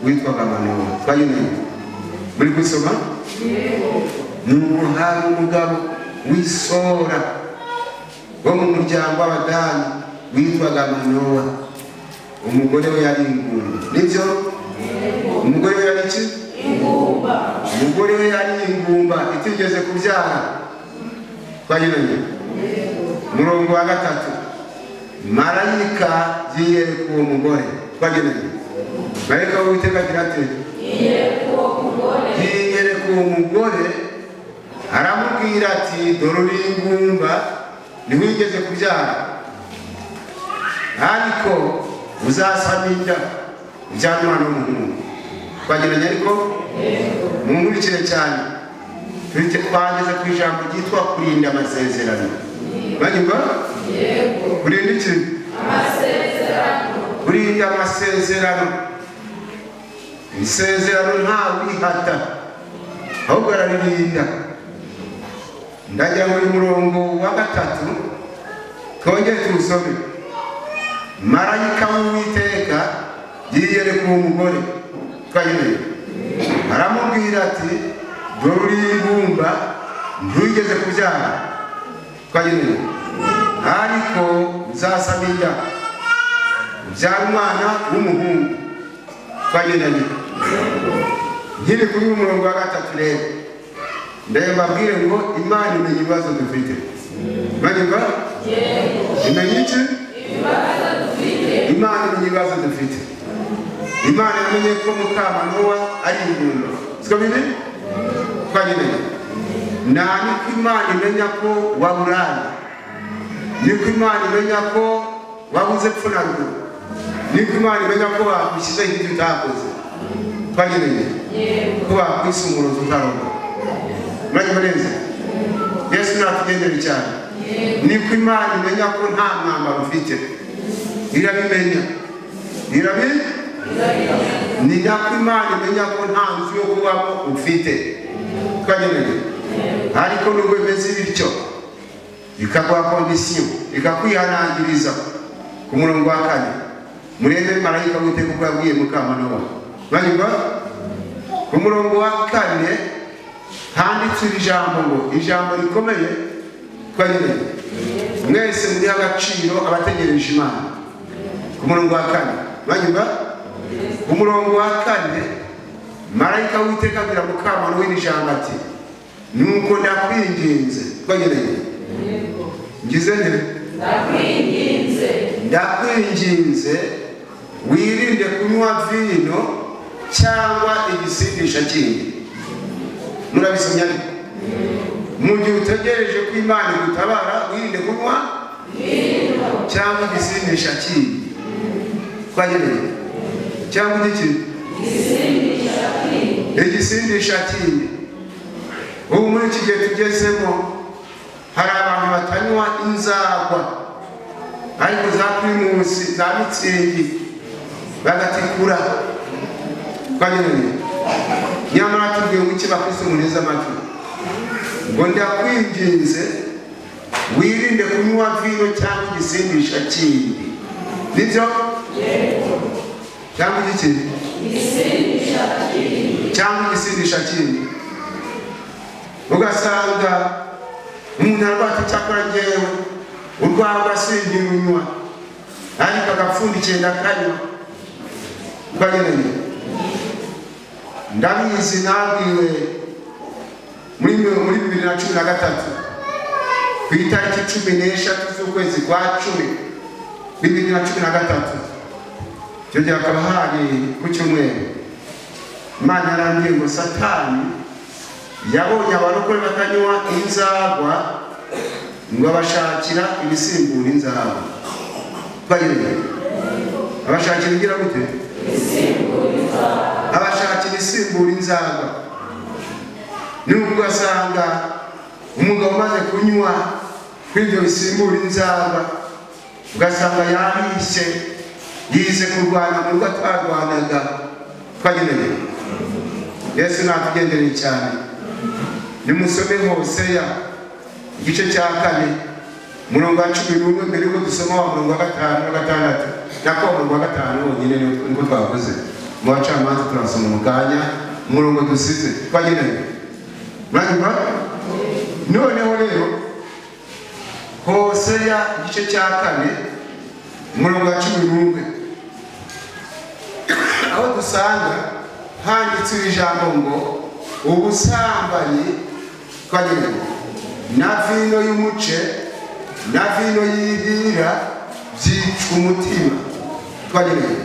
witwaga Manowa. Twagenewe muri gusoma? Nuko hari umugabo w'isora wo mu muryango w'Abadani witwaga Manowa. Umugore we yari ingumba. Nibyo? Umugore we yari iki? Ingumba. Umugore we yari ingumba itigeze kubyara. Twagenewe murongo wa 3 marayika yiyereka uwo mugore. Twagenewe marayika w'Uwiteka agira ati yiyereka uwo mugore aramubwira ati dore uri ingumba ntiwigeze kubyara, ariko uzasama inda ubyara umwana w'umuhungu. Twageranye ariko mumurikire cyane, twageze ku ijambo ryitwa kurinda amasezerano. Banyumva? Kurinda iki? Amasezerano. Kurinda amasezerano. Isezerano nta wihata ahubwo araririnda. Ndagira ngo umurongo wa 3 twongere tuwusome. Marayika w'Uwiteka yiyereka uwo mugore. Twagenewe aramubwira ati dore uri ingumba ntiwigeze kubyara. Twagenewe ariko uzasama inda ubyara umwana w'umuhungu. Twagenewe nkiri kuri umurongo wa 3 rero mbabwire ngo Imana imenya ibibazo dufite. Banyumva? Imenya iki? Imana imenya ibibazo dufite. Imana yamenye ko Manowa ari ingumba. Siko biri? Twagenewe niko Imana imenya ko waburaye, niko Imana imenya ko wabuze pfuna ruguru, niko Imana imenya ko wakushyizeho ibyo utakoze. Twagenewe ko wakwisa umurozi utaroga. Mwanya neza. Yesu natugendere cyane. Niko Imana imenya ko nta mwambaro ufite. Irabimenya. Ni nako Imana imenya ko nta nzu yo kubamo ufite. Twagenewe ariko nubwo bimeze bityo ikaguha kondisiyo ikakwihanangiriza. Ku murongo wa 4 murebe marayika w'Uwiteka uko yabwiye Manowa. Banyumva? Ku murongo wa 4 handitswe ijambo ngo ijambo rikomeye. Twagenewe mwese muri agaciro abategereje Imana. Ku murongo wa 4 banyumva? Ku murongo wa 4 marayika w'Uwiteka abwira Manowa w'ijambo ati nuko ndakwinginze. Twagenewe ngize nte? Ndakwinginze wirinde kunywa vino cyangwa igisindisha kindi. Murabisomya ariko mu gihe utegereje ko Imana igutabara wirinde kunywa vino cyangwa igisindisha kindi. Twagenewe cyangwa iki? Igisindisha kindi. Ubu muri iki gihe tugezemo hari abantu batanywa inzagwa ariko za primusi za mitsingi bagatikura. Twagenewe nyamara tubwiye ngo iki bakristo muneza amatwi ngo ndakwinginze wirinde kunywa vino cyangwa igisindisha kindi. Nibyo? Cyangwa iki? Cyangwa igisindisha kindi. Ugasanga umuntu arwata cyakora ngewe urwagwa singirunywa ariko agapfundikiye ndakanywa. Twagenewe ndabizi nabwiwe muri 2013 ku itariki 13 z'ukwezi kwa 10 2013 cyo gihe akaba hari ku cyumweru Imana yarambwiye ngo Satani yabonye abarokore batanywa inzagwa ngo abashakira ibisimbura inzagwa. Abashakira igira gute? Abashakira ibisimbura inzagwa. Nubwo ugasanga umugabo umaze kunywa kw'ibyo bisimbura inzagwa, ugasanga yahishe yize kurwana mu rugo atarwanaga. Twageneye Yesu natugendereye cyane. Nimusome Hoseya igice cya 4 umurongo wa 11 mbere yo dusoma wa umurongo wa 5 na 6 nako umurongo wa 5 wonyine niko twavuze. Mu bacamanza turasoma mu kanya umurongo dusize. Twageneye mwanyuma noneho rero Hoseya igice cya 4 umurongo wa 11 aho dusanga handitse ijambo ngo ubusambanyi twageneye na vino y'umuce na vino y'ihira byica umutima. Twageneye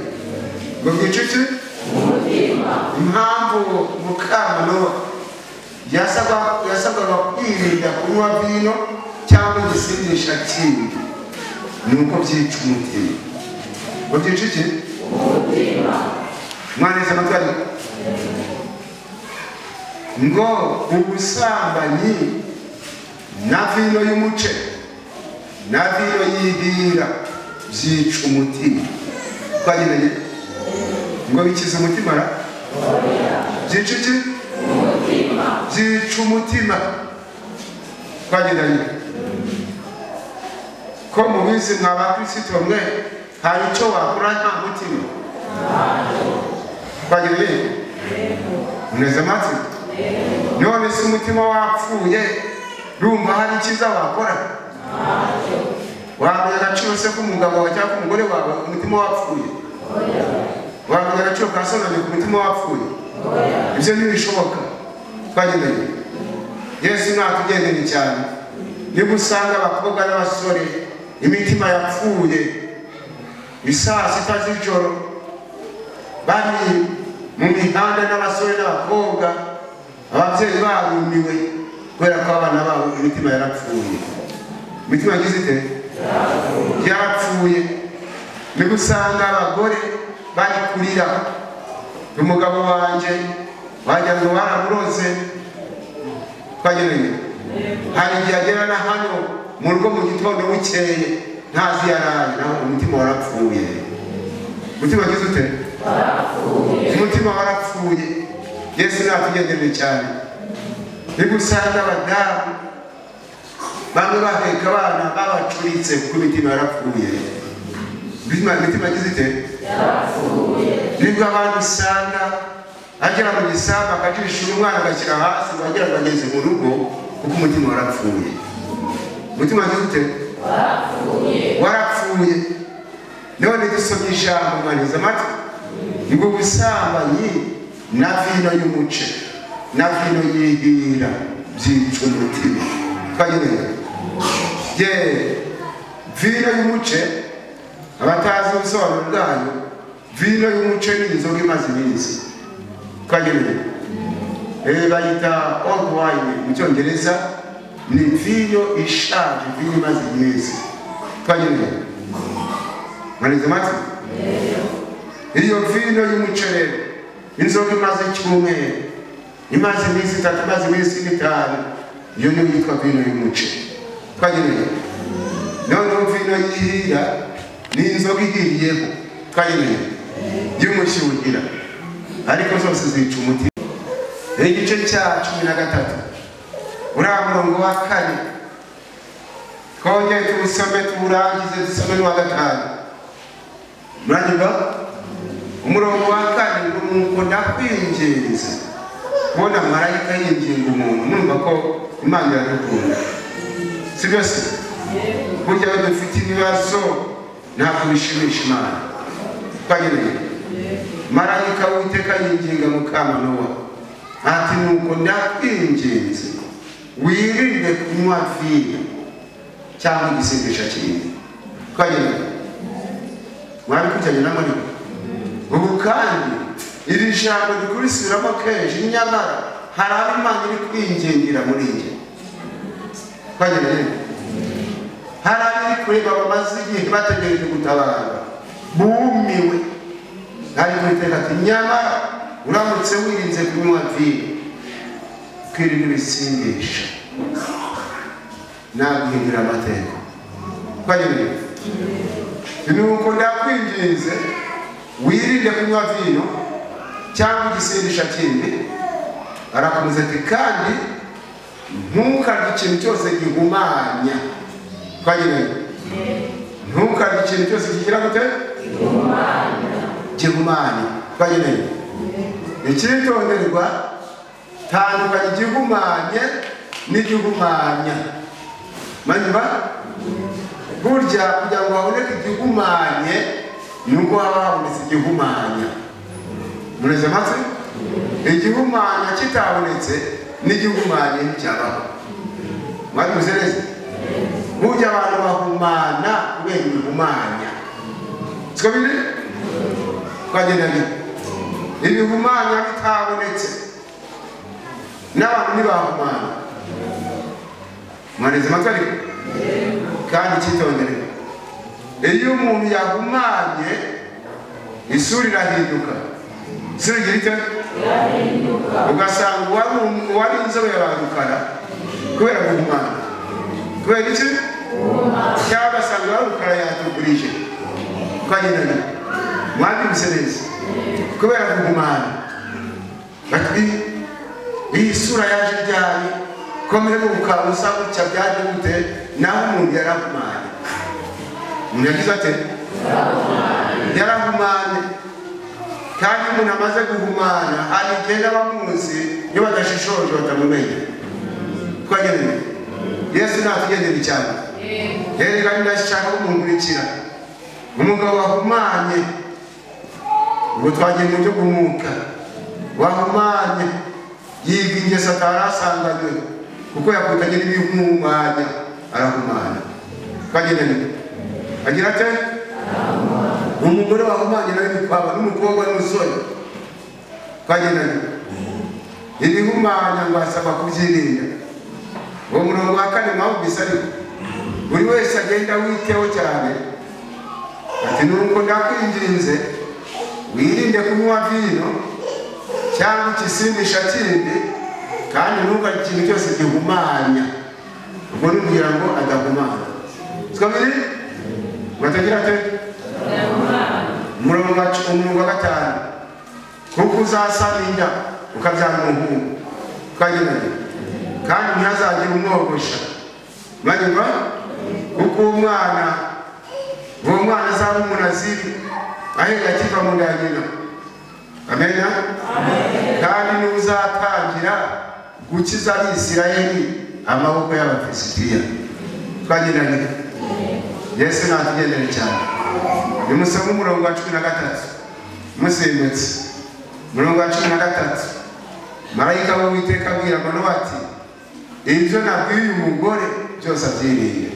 ngo byica umutima. Impamvu Mukamano yasabwaga kwirinda kunywa vino cyangwa igisindisha kindi nuko byica umutima. Ngo byica iki? Umutima. Mwaneza amatwari ngo ubusambanyi na vino y'umuce na vino y'ihira byica umutima. Twageneye ngo bikiza umutima ra byica iki? Umutima. Byica umutima. Twageneye ko mu bizi mw'abakristo mwe hari icyo wakora nta mutima. Twageneye neza matwi. None se umutima wapfuye rumva hari ikiza wakora? Wamenya agaciro se k'umugabo wawe cyangwa k'umugore wawe umutima wapfuye? Wamenya agaciro ka sonanye ku mutima wapfuye? Ibyo ntibishoboka. Twageneye Yesu natugendereye cyane. Niba usanga abakobwa n'abasore imitima yapfuye isaa 6 z'ijoro bari mu mihanda n'abasore n'abakobwa, ababyeyi barumiwe kubera ko abana babo imitima yarapfuye. Imitima yagize ite? Yarapfuye. Niba usanga abagore bari kurira umugabo wanje wagira ngo baramuroze. Twageneye hari igihe agera na hano mu rugo mu gitondo bukeye ntazi yaraye naho umutima warapfuye. Umutima wagize ute? Umutima warapfuye. Yesu natugendereye cyane. Niba usanga abadamu bamwe baheka abana babacuritse ku mitima yarapfuye. Imitima yagize ite? Yarapfuye. Nibwo abantu usanga agera mu gisamba akajishura umwana agashyira hasi wagira ngo ageze mu rugo kuko umutima warapfuye. Umutima wagize ute? Warapfuye. Warapfuye. None dusomye ijambo mwaniza amatwi ngo ubusambanyi na vino y'umuce na vino y'ihira byica umutima. Twageneye vino y'umuce abatazi ubusobanuro bwayo, vino y'umuce ni inzoga imaze iminsi. Twageneye bayita old wine mu Cyongereza, ni vino ishaje, vino imaze iminsi. Twageneye mwaniza amatwi iyo vino y'umuce rero inzoga imaze icyumweru, imaze iminsi 3, imaze iminsi 5, iyo niyo yitwa vino y'umuce. Twageneye noneho vino y'ihira ni inzoga igiriyeho. Twageneye y'umushyuhira, ariko zose zica umutima. Igice cya 13 uriya murongo wa 4 twongeye tuwusome tuwurangize dusome n'uwa 5. Muranyumva? Umurongo wa 4 ngo nuko ndakwinginze kubona marayika yinginga umuntu. Mwumva ko Imana iradukunda, sibyo se? Burya iyo dufite ibibazo ntabwo bishimisha Imana. Twageneye marayika w'Uwiteka yinginga Mukamanowa ati nuko ndakwinginze wirinde kunywa vino cyangwa igisindisha kindi. Twageneye mwari kujyanye n'amariko ubu kandi iri jambo rikurisubiramo kenshi nyamara hari abo Imana iri kwingingira muri njye twagenda hari abiri kureba bamaze igihe bategereje gutabarwa bumiwe ari kwiteka ati nyamara uramutse wirinze kunywa vino kwirinda ibisindisha naguhindura amateka twagenda nuko ndakwinginze wirinde kunywa vino cyangwa igisindisha kindi arakomeza ati kandi ntukarye ikintu cyose gihumanya twagenda ntukarye ikintu cyose kigira gute gihumanya twagenda ikitonderwa tandukanye igihumanye n'igihumanya manyuma burya kugira ngo haboneke igihumanye nuko haba habonetse igihumanya mureze amatwi igihumanya kitabonetse n'igihumanye cyabaho mwabivuze neza burya abantu bahumana kubera ibihumanya siko biri twagendanye ibihumanya bitabonetse n'abantu ntibahumana mwareze amatwi ariko kandi kitondere iyo umuntu yahumanye isura irahinduka isura igira ite ugasanga uwari inzobe yabarukara kubera guhumana kubera iki cyangwa ugasanga uwarukara yatugurije twagendana mwabyumvise neza kubera guhumana bati iyi sura yaje ryari komere gukaba usa gutya byaje gute naho umuntu yarahumanye umuntu yagize ate yarahumanye kandi umuntu amaze guhumana hari igihe n'abamuzi iyo badashishoje batamumenya twagendane Yesu natugendere cyane yereka ndashaka kumungurikira umugabo wahumanye ubwo twagiye mu byo guhumuka wahumanye yiga ingeso atarasanganywe kuko yakutanye n'ibihumanya arahumana twagendane agira ate umugore wahumanye nawe bikwaba n'umukobwa n'umusore twagendane ibihumanya ngo asaba kubyirinda uwo murongo wa kane mwawubise ariko buri wese agenda witeho cyane ati nuko ndakwinginze wirinde kunywa vino cyangwa ikisindisha kindi kandi ntukarye ikintu cyose gihumanya ubwo nubwira ngo adahumana twabiri batagira ate umurongo wa gatanu kuko uzasama inda ukabyara umuhungu twagendanye kandi ntihazagire umwogosha manyuma kuko uwo mwana azaba umunaziri ahera akiva mu nda ya nyina amena kandi n'uzatangira gukiza Abisirayeli amaboko y'Abafilisitiya twagendanye Yesu natugendere cyane nimusome umurongo wa 13 musimbutse umurongo wa 13 marayika w'Uwiteka abwira Manowa ati ibyo nabwiye umugore byose abyirinde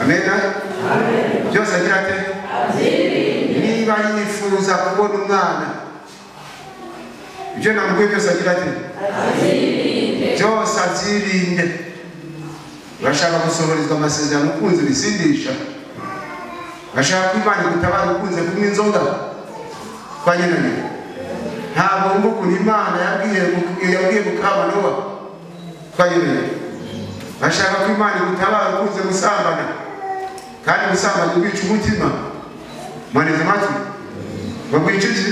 amena byose agira ate niba yifuza kubona umwana ibyo nabwiye byose agira ate byose abyirinde bashaka gusohorezwa amasezerano ukunze bisindisha bashaka kwimana gutabara ukunze kunywa inzoga twagendanye ntabwo wumva ukuntu Imana yabwiye gukaba Nowa twagendanye bashaka kwimana gutabara ukunze gusambana kandi gusambana kwica umutima mwaneze amatwi bagwica iki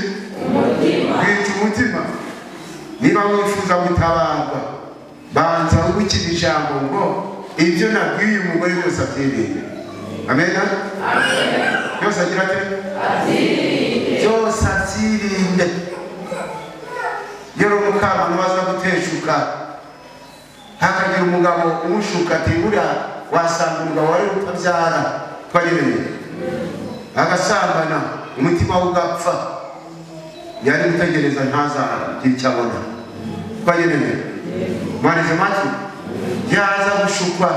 kwica umutima niba wifuza gutabarwa banza gukira ijambo ngo ibyo nabwiye umugore byose abyirinde amena byose agira ate byose abyirinde yero mukama waza guteshuka hakagira umugabo umushuka ati buriya wasanga umugabo wari utabyara twagereye agasambana umutima ugapfa yari gutegereza ntazagire icyo abona twagereye mwaneze make yaza gushukwa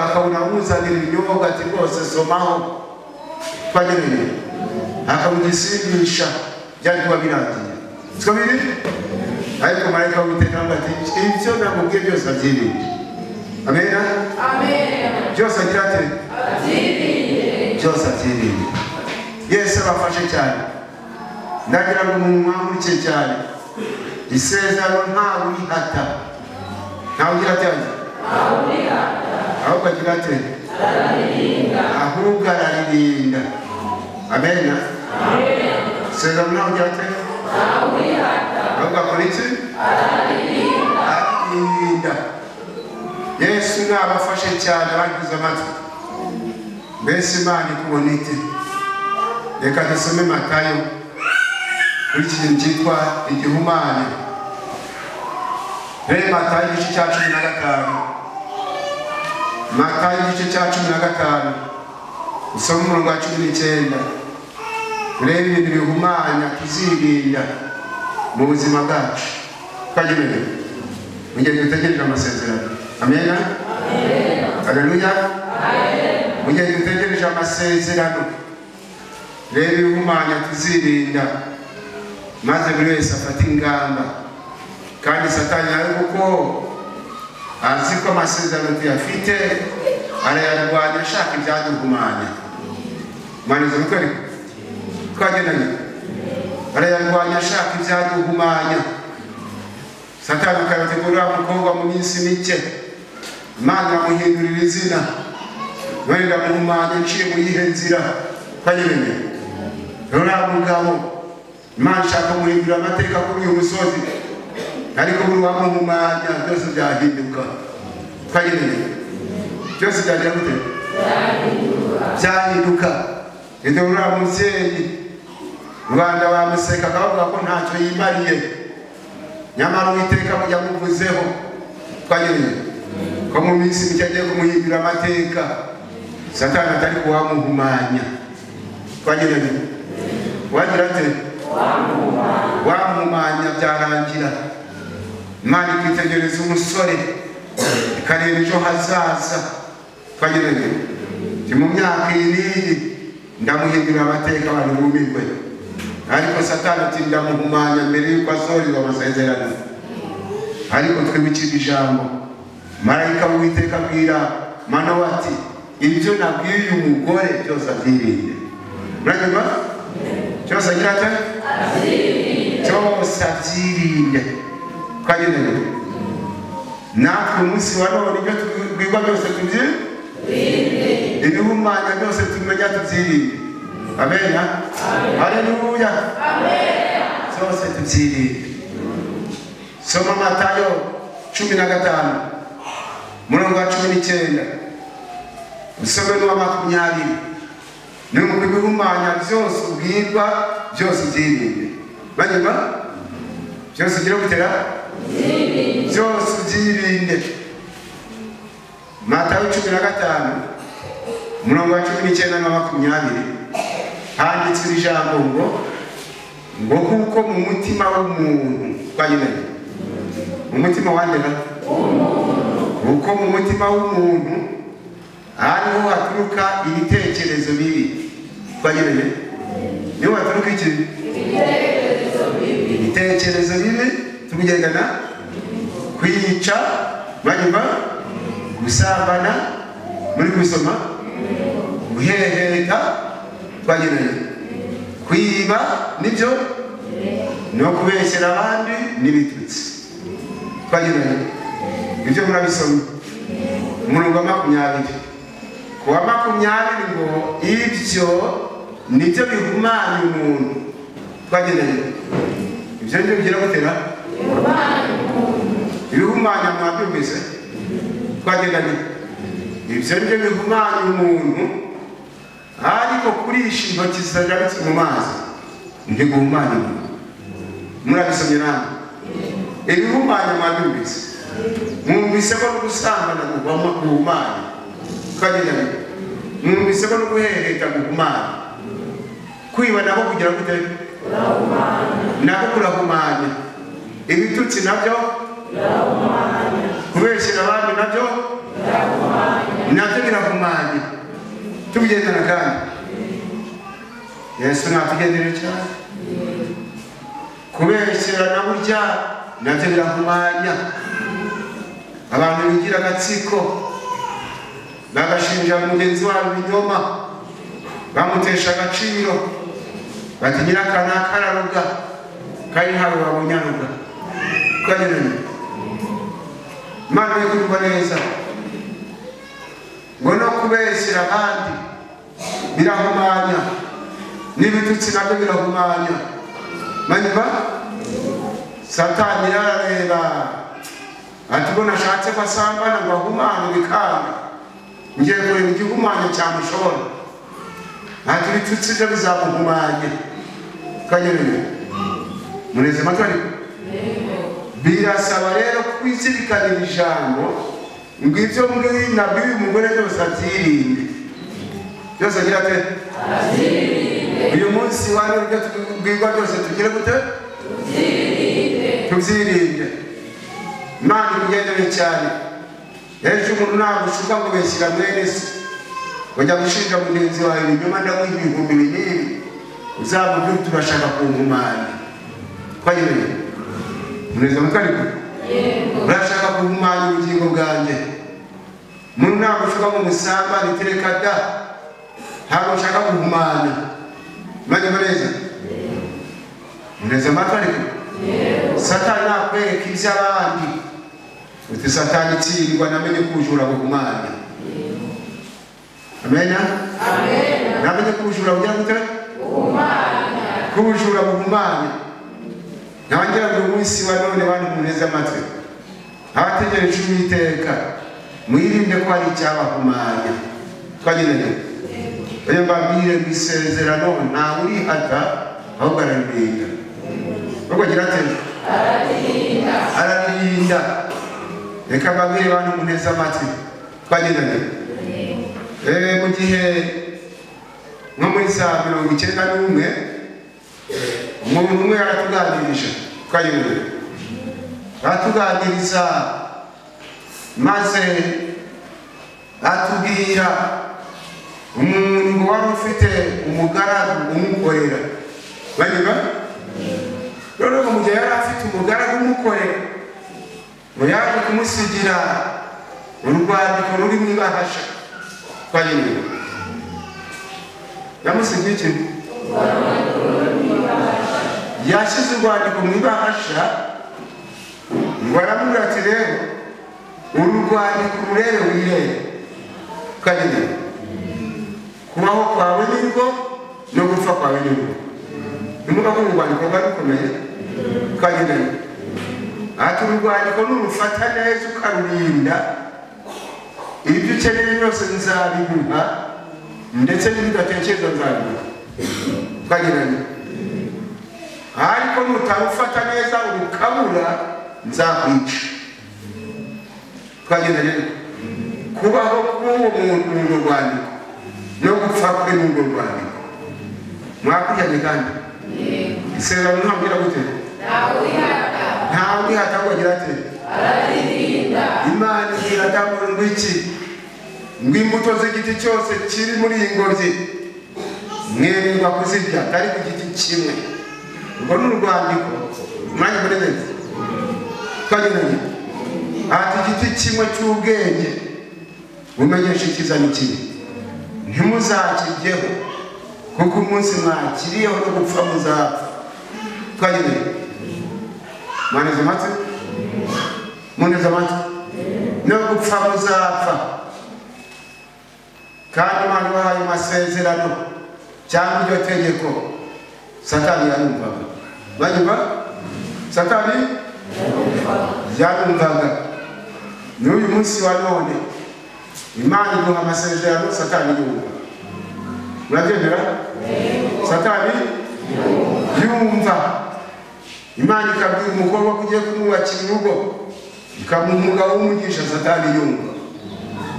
akabona umuzanira ibinyobwa ati rwose somaho twagereye akamugisindisha byari kuba birangiye siko biri ariko marayika w'Uwiteka ati ibyo namubwiye byose abyirinde. Amen. Amen. Byose agira ati abyirinde. Byose abyirinde. Yesu abafashe cyane. Ndagira ngo mumwamurike cyane. Isezerano ntawe urihata. Ntawe ugira ati ntawe urihata. Ahubwo agira ati araririnda. Ahubwo araririnda. Amen. Amen. Isezerano ntawe ugira ati ntawe urihata. Ahubwo akora iki? Araririnda. Araririnda. Yesu nabafashe cyane abagize amatwi. Mbese Imana ikubona ite? Reka dusome Matayo kuri ikintu cyitwa igihumane. Matayo igice cya 15. Matayo igice cya 15 usoma umurongo wa 19. Urebe ibintu bihumanya tuzirinda mu buzima bwacu. Kagenere mugihe dutegereje amasezerano. Amen. Amen. Haleluya. Amen. Mugihe dutegereje amasezerano, reba ibihumanya tuzirinda maze buri wese afata ingamba. Kandi Satani ari kuko azi ko amasezerano tuyafite arayarwanya ashaka ibyaduhumanya. Manizo mukari twagendanye arayarwanya ashaka ibyaduhumanya. Satani akabategurira umukobwa mu minsi mike, Imana amuhindurira izina, none ndamuhumanya nciye mu yihe nzira. Kanyene rora mugabo Imana ishaka kumuhindura amateka kuri uyu musozi, ariko buri wamuhumanya byose byahinduka. Kanyene byose byagira gute? Byahinduka. Ende rora muzeni Rwanda bamuseka akavuga ko ntacyo yimariye, nyamara Uwiteka mujya muvuzeho. Kanyene ko mu minsi mike agiye kumuhindura amateka. Satani atari kuwamuhumanya. Kanyene wagira ate? Wamuhumanya byarangira. Imana ikitegereza umusore ikareba ejo hazaza. Kanyene mu myaka iyi ndamuhindura amateka abantu bumirwe. Ariko Satani ati ndamuhumanya mbere yuko asohoreza amasezerano. Ariko twibukije ijambo marayika w'Uwiteka abwira Manowa ati ibyo nabwiye umugore byose abyirinde. Uranyumva? Cyose agira ati abyirinde. Cyose abyirinde. Kanyene natwe umunsi wa none ibyo twigwa byose tubyirinde. Ibihumanya byose tumenya tubyirinde. Amen. Haleluya. Amen. Byose tubyirinde. Soma Matayo 15 murongo wa 19 usome n'uwa 20. Ni mu bihumanya byose ubwirwa byose ubyirinde. Banyuma byose ugira gutera byose ubyirinde. Matayo 15 murongo wa 19 na 20 handitswe ijambo ngo kuko mu mutima w'umuntu. Kanyene mu mutima wandega uko mu mutima w'umuntu ariho haturuka ibitekerezo bibi. Kanyene niho haturuka iki? Ibitekerezo bibi. Tubigendana kwica, banyuma gusambana, muri gusoma guheheta. Kanyene kwiba nibyo no kubeshyera abandi n'ibitutsi. Kanyene ibyo murabisoma umurongo wa 20. Kuwa 20 ngo ibyo nibyo bihumanya umuntu. Kanyene ibyo nibyo bigira gutera ibihumanya mwabyumvise. Kanyene ibyo nibyo bihumanya umuntu, ariko kurisha intoki zitajabitse mu mazi ntiguhumanya umuntu. Murabisomye namwe ibihumanya mwabyumvise. Mwumvise ko gusambana guhumanya. Kanyene mwumvise ko guheheta guhumanya. Kwiba nako kugira gute? Nako kurahumanya. Ibitutsi nabyo birahumanya. Kubeshyera abandi nabyo birahumanya. Nabyo birahumanya. Tubigendana kandi Yesu natugendere cyane. kubeshyerana burya nabyo birahumanya. Abantu bigira agatsiko bagashinja mugenzi wabo ibinyoma, bamutesha agaciro, bati nyirakana kararuga kandi ntawe wabonye aruga. Kanyene Imana yumva neza ngo no kubeshyira abandi birahumanya, n'ibitutsi nabyo birahumanya. Manyuma Satani yarareba ati bona ashatse ko asambana ngo ahumane bikanga, ngiye kureba igihumanya cyamushobora, ati ibitutsi byo bizamuhumanya. Kanyene muneze matwari birasaba rero kwizirikanira ijambo ngo ibyo muri nabi umugore byose abyirinde, byose agira ate uyu munsi wari uryo tubwirwa byose tugire gute tubyirinde. Imana ibigendere cyane. Ejo umuntu nagushuka ngo beshyira mwene se ujya gushinja mugenzi wawe ibinyoma ndamuha ibihumbi binini uzamubwira turashaka kuhumanya. Twagiranye muneza mukariko urashaka kuhumanya ubugingo bwanjye. Umuntu nagushuka ngo musamba nitereka da ntabwo ushaka kuhumanya. Manye neza muneza mukariko Satani nakwereka iby'abandi uti Satani tsindwa namenye kujura kuhumanya. Amena amen. Namenye kujura kugira gute kuhumanya, kujura kuhumanya. Nawangira ngo umunsi wa none bantu muneza amatwi abategereje Uwiteka mwirinde ko ari icyabahumanya. Twagiranye oya mbabwire bisezerano nta uri hata ahubwo ararinda. Ubwo gira ate ararinda. Reka mbabwire bantu muneza amatwi twagiranye mu gihe nko muri saa 91 umuntu umwe aratuganirije. Twagiranye aratuganiriza maze atubwira umuntu wari ufite umugaragu umukorera. Banyuma rero mu gihe yari afite umugaragu umukorera ngo yaje kumusigira urwandiko ruri mu ibahasha. Twagiranye yamusigiye iki? Yashyize urwandiko mu ibahasha ngo aramubwira ati rero uru rwandiko ururebe wirebe. Twagiranye kubaho kwawe nirwo no gupfa kwawe nirwo. Nimuga ko urwandiko rwari rukomeye. Twagiranye ati urwandiko nurufata neza ukarurinda ibyo ukeneye byose nzabiguha ndetse n'ibidatekereza nzabiguha. Twagiranye ariko nutarufata neza urukabura nzakwica. Twagiranye kubaho k'uwo muntu mu rwandiko no gupfa kwe mu rwandiko mwakurikiranye kandi isezerano ntabwira gute ntawe wihata ngo agira ate ararinda. Imana igira atamura ngo iki ngo imbuto z'igiti cyose kiri muri iyi ngobyi mwemerwa kuzirya atari ku giti kimwe. Ubwo ni urwandiko mwanya muri neza. Twagiranye ati igiti kimwe cy'ubwenge bumenyesha icyiza n'ikibi ntimuzakiryeho kuko umunsi mwakiriyeho no gupfa muzapfa. Twagiranye mwaneze amatwi muneze amatwi no gupfa muzapfa. Kandi Imana ibahaye amasezerano cyangwa iryo tegeko Satani yarumvaga. Banyuma Satani yarumvaga. N'uyu munsi wa none Imana iduha amasezerano Satani yumva. Murabyemera? Satani yumva. Imana ikabwira umukobwa kugiye kumwubakira urugo ikamuha umugabo w'umugisha. Satani yumva.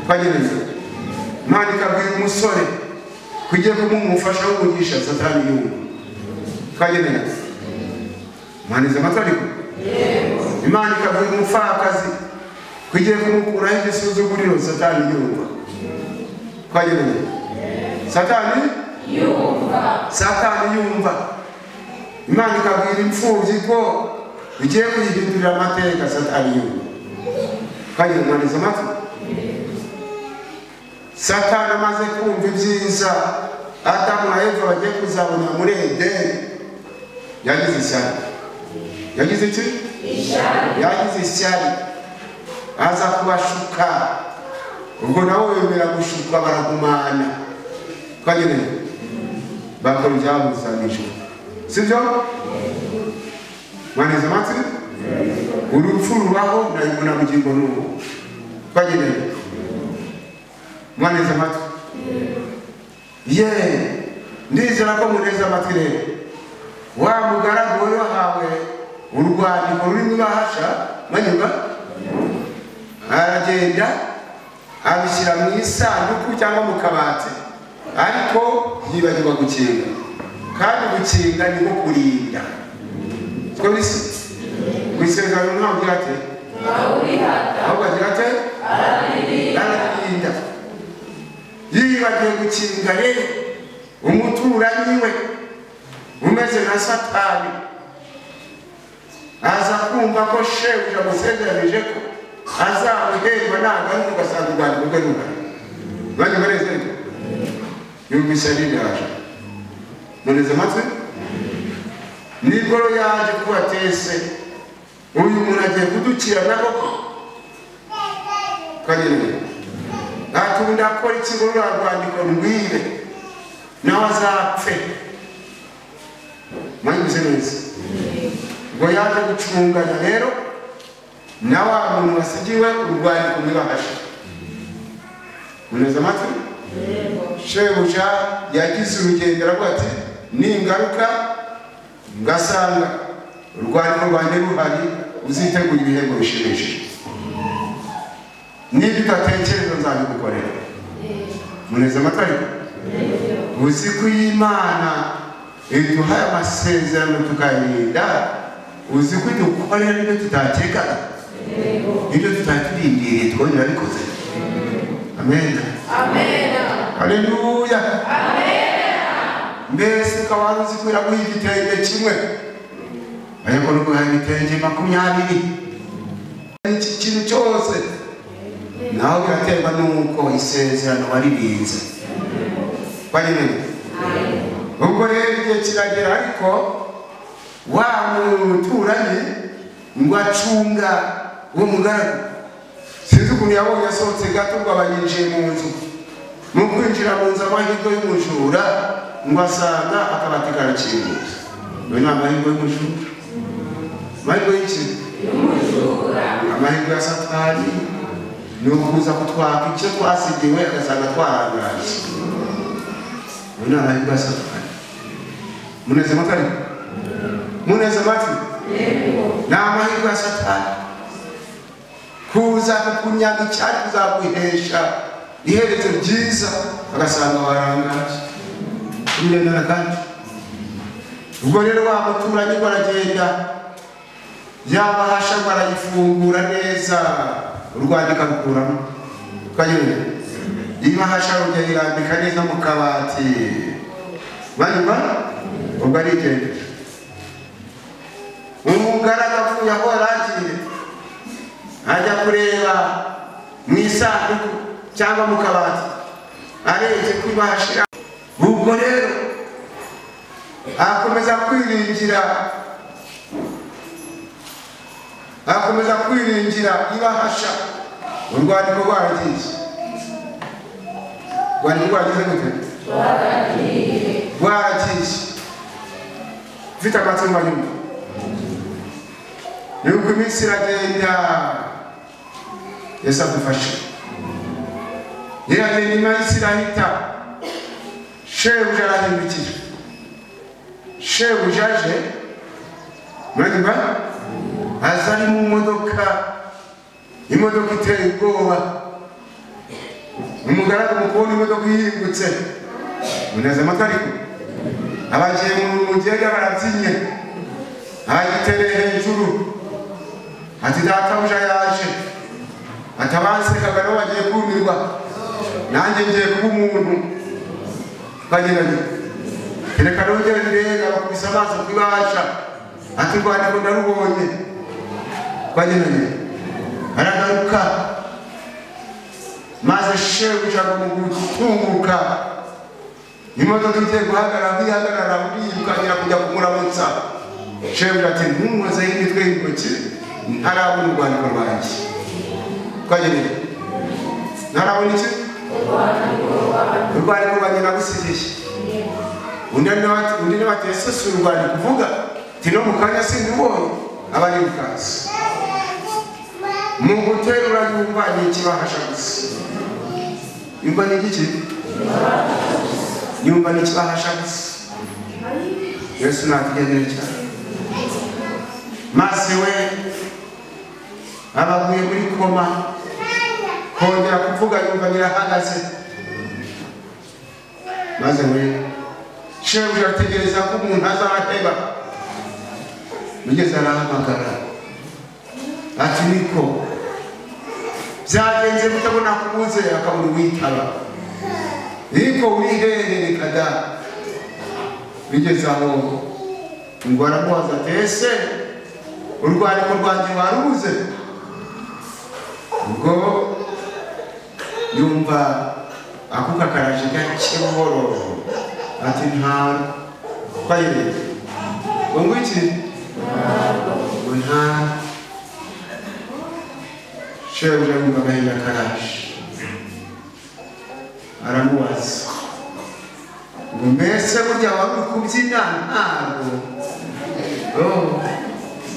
Twagiranye Imana ikabwira umusore kugiye kumumufasha w'umugisha. Satani yumva. Twagiranye mwaneze amatariko Imana ikabwira umupfakazi kugiye kumukuraho igisuzuguriro. Satani yumva. Twagiranye Satani yumva. Satani yumva. Imana ikabwira imfubyi ko igiye kuyihindurira amateka Satani yo. Kandi mwaniza amatwi. Satani amaze kumva ibyiza Adamu na Eva bagiye kuzabona muri Edeni, yagize ishyari. Yagize iki? Yagize ishyari. Aza kubashuka. Ubwo nawe wemera gushuka baragumana. Kagene bakora ibyabuzanije. Sibyo? Mwaniza amatwi? Urupfu rubaho na bugingo n'ubu. Kagene mwaniza amatwi? Ndizera ko muneza amatwi rero. Wa mugaragu we wahawe urwandiko rurimo ibahasha, mwanyumva? Aragenda abishyira mu isanduku cyangwa mu kabati, ariko yibagirwa gukinga. Kandi gukinga ni nko kurinda. Siko bisi? Kwisezerano ntabwo agira ate? Ahubwo agira ate? Ararinda. Yibagiwe gukinga rero umuturanyi we umeze na Satani aza kumva ko shebuja amusezeranije ko azamuherwa nagaruka ugasanga urwandiko rwe ruhari. Bajya barezerwa yumvise yaje muneze amatwi. Nibwo yaje kubatese uyu muntu agiye kudukira nako kanini atunda akora ikigo rwandiko rwire nawe azapfe. Mwanyuze neza. Ngo yaje gucungana rero na wa muntu wasigiwe urwandiko mwibahasha. Muneze amatwi? Shebuja yagize urugendo aravuga ati ningaruka ngasanga urwandiko rwanjye ruhari uzitegura ibihembo bishimishije. Niba utatekereza nzabigukorera. Muneze amatwi ariko? Uzi ko Imana iduhaye amasezerano tukayirinda, uzi ko idukorera n'ibyo tutakekaga, ibyo tutaturindiriye twongera bikoze. Amen. Amen. Haleluya. Amen. Mbese ukaba uzi ko iraguha igitenge kimwe, ariko nuguha ibitenge 20. Iki kintu cyose nawe biraterwa n'uko isezerano waririnze. Ubwo rero igihe kiragera ariko wa muturanye ngo acunga uwo mugaragu. Sinzi ukuntu yabonye asohotse gato ngo abayinjiye mu nzu. Mu kwinjira mu nzu amahirwe y'umujura ngo asanga akabati karakinguye. Uyu ni amahirwe y'umujura. Amahirwe y'iki? Y'umujura. Amahirwe ya Satani ni ukuza kutwaka icyo twasigiwe agasanga twarangaje. Uyu ni amahirwe ya Satani. Muneze amatwi? Muneze amatwi? Ni amahirwe ya Satani kuza kukunyaga icyari kuzaguhesha iherezo ryiza agasanga warangaje. Urendana kandi ubwo rero wa muturanye baragenda yabahasha barayifungura neza urwandika rukuramo. Kanyine ibahasha rujya irambika neza mu kabati. Banyuma ubwo arigendera. Umugaragu avuye aho aragiye ajya kureba mu isanduku cyangwa mu kabati, arebye ko ibahasha. Ubwo rero akomeza kwiringira ibahasha. Urwandiko rwaragiye. Urwandiko rwagize gute? Rwaragiye. Ufite amatwi manyuma. Nuko iminsi iragenda, Yesu adufashe. Iragenda iminsi irahita. Shebuja arahindukira. Shebuja aje mwanyuma aza ari mu modoka, imodoka iteye ubwoba. Umugaragu mukubona imodoka yihingutse. Muneze amatwi ariko? Abagiye mu mugega barabyinye. Agitereye hejuru ati databuja yaje. Atabansekaga nabo bagiye kumirwa. Nanjye ngiye kuba umuntu. Bagenda tereka nongere ndega bakubise amaso kwibasha ati rwandiko ndarubonye twagenanye aragaruka maze shebuja mu gutunguka imodoka igiye guhagarara kwihagarara uriyirukanyira kujya kumuramutsa shebuja ati ntunkoze imitwe y'intoki ntarabona urwandiko rwanjye twagenanye ntarabona iki urwandiko rwanjye nagusigiye undi nawe ati ese si urwandiko uvuga tino mu kanya sindibonye abari mukazi mu guterura yumva ni ikibahasha gusa yumva ni iki yumva ni ikibahasha gusa Yesu natugendere cyane maze we abaguye muri koma kongera kuvuga yumva birahagaze maze we shebuja ategereza ko umuntu azaheba mugeze arahamagara ati niko byagenze mutabona kubuze akabura uwitaba niko uriherere kada bigeze aho ngo aramubaza ati ese urwandiko rwanjye warubuze ubwo yumva akuka karaje gake buhoro ati nta kwayire ngo iki ngo nta shebuja yumva agahinda karaje aramubaza ngo mbese burya wari uri kubyina ntabwo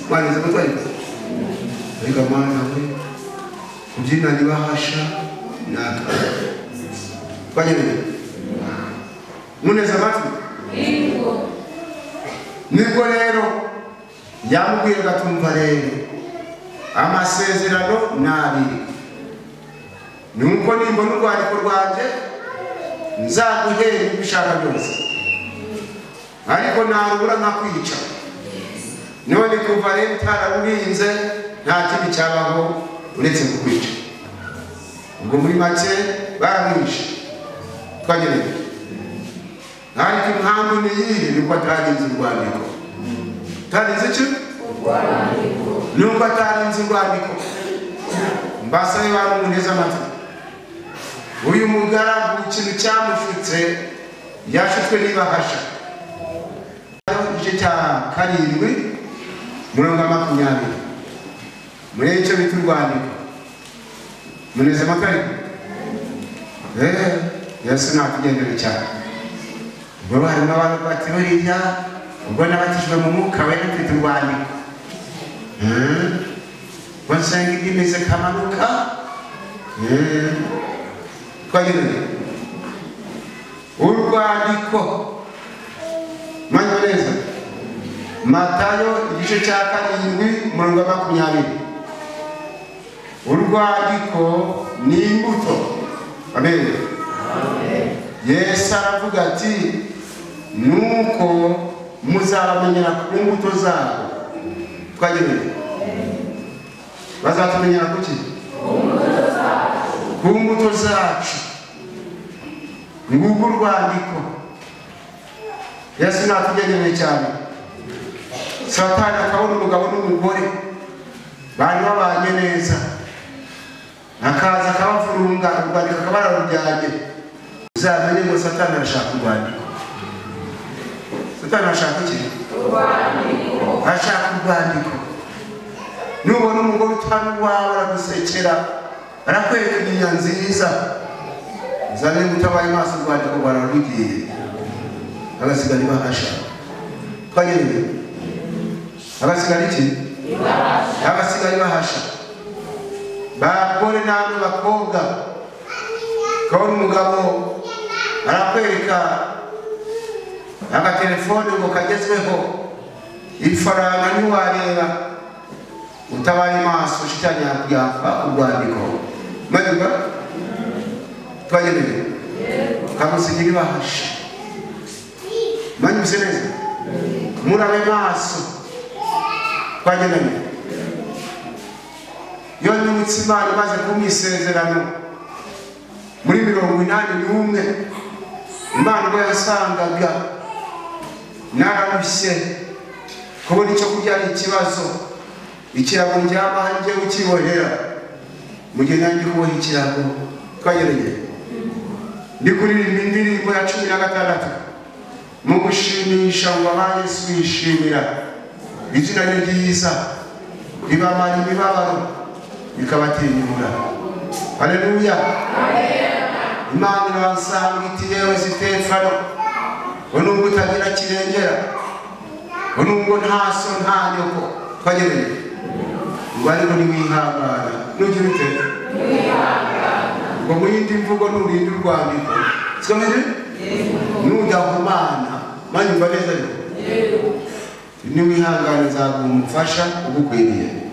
mwaneze mutwari ariko mwana we kubyina ntibahasha naka twanyereye muneze amatwi nibwo rero yamubwiye gatumva rero amasezerano nabiri nuko nimbona urwandiko rwanjye nzaguhera ibyo ushaka byose ariko ntarubura nkakwica none kuva rero utararurinze nta kindi cyabaho uretse kukwica ubwo muri make baramwishe twagereye ariko impamvu ni iyihe nuko atarinze urwandiko atarinze iki nuko atarinze urwandiko mbasabe bantu muneze amatwi uyu mugaragu ikintu cyamushutse yashutswe n'ibahasha igice cya 7:20 muri icyo bita urwandiko muneze amatwi Yesu natugendere cyane ubwo harimo abantu bati buriya ubwo nabatijwe mu mwuka we mfite urwandiko basenga imeze kamanuka twagereye urwandiko neza Matayo igice cya 7:20 urwandiko ni imbuto amen Yesu aravuga ati nuko muzabamenyera ku mbuto zabo twagereye bazatumenyera kuki ku mbuto zacu nguko urwandiko Yesu natugendeye cyane Satani akabona umugabo n'umugore bari babanye neza akaza akabavurunga urwandiko akabararujyanye uzamenye ngo Satani arashaka urwandiko Satani arashaka iki arashaka urwandiko nubona umugore utari uwawe aragusekera arakwereka inyanya nziza uzamenye utabaye maso urwandiko rwararugiye agasigara ibahasha twagereye agasigara iki agasigara ibahasha bagore namwe bakobwa kabona umugabo arakwereka agatelefone ngo kagezweho ifaranga ntiwareba utabaye maso shitani yakuyapfa urwandiko maduga twagereye kamusigira ibahasha manyi neza murabe maso twagereye yo n'umutsima imaze kumisezerano muri 81 Imana ngo yasangaga nararushye kubona icyo kurya ni ikibazo ikirago ry'amanje ukibohera mu gihe nanjye kuboha ikirago twagereye ndi kuririmba indirimbo ya 16 mu gushimisha ngo aba Yesu yishimira izina rye ryiza ribamara imibabaro bikabatinyura. Haleluya, Imana iransanga iti yewe Sitefano, nubwo utagira kirengera, nubwo nta so nta nyoko, twagereye ngo ariko niwihangana nugira ute ngo mu yindi mvugo nurinde urwandiko sikomeze nujya ku Mana manyumva neza niwihangana nzagumufasha ugukwiriye.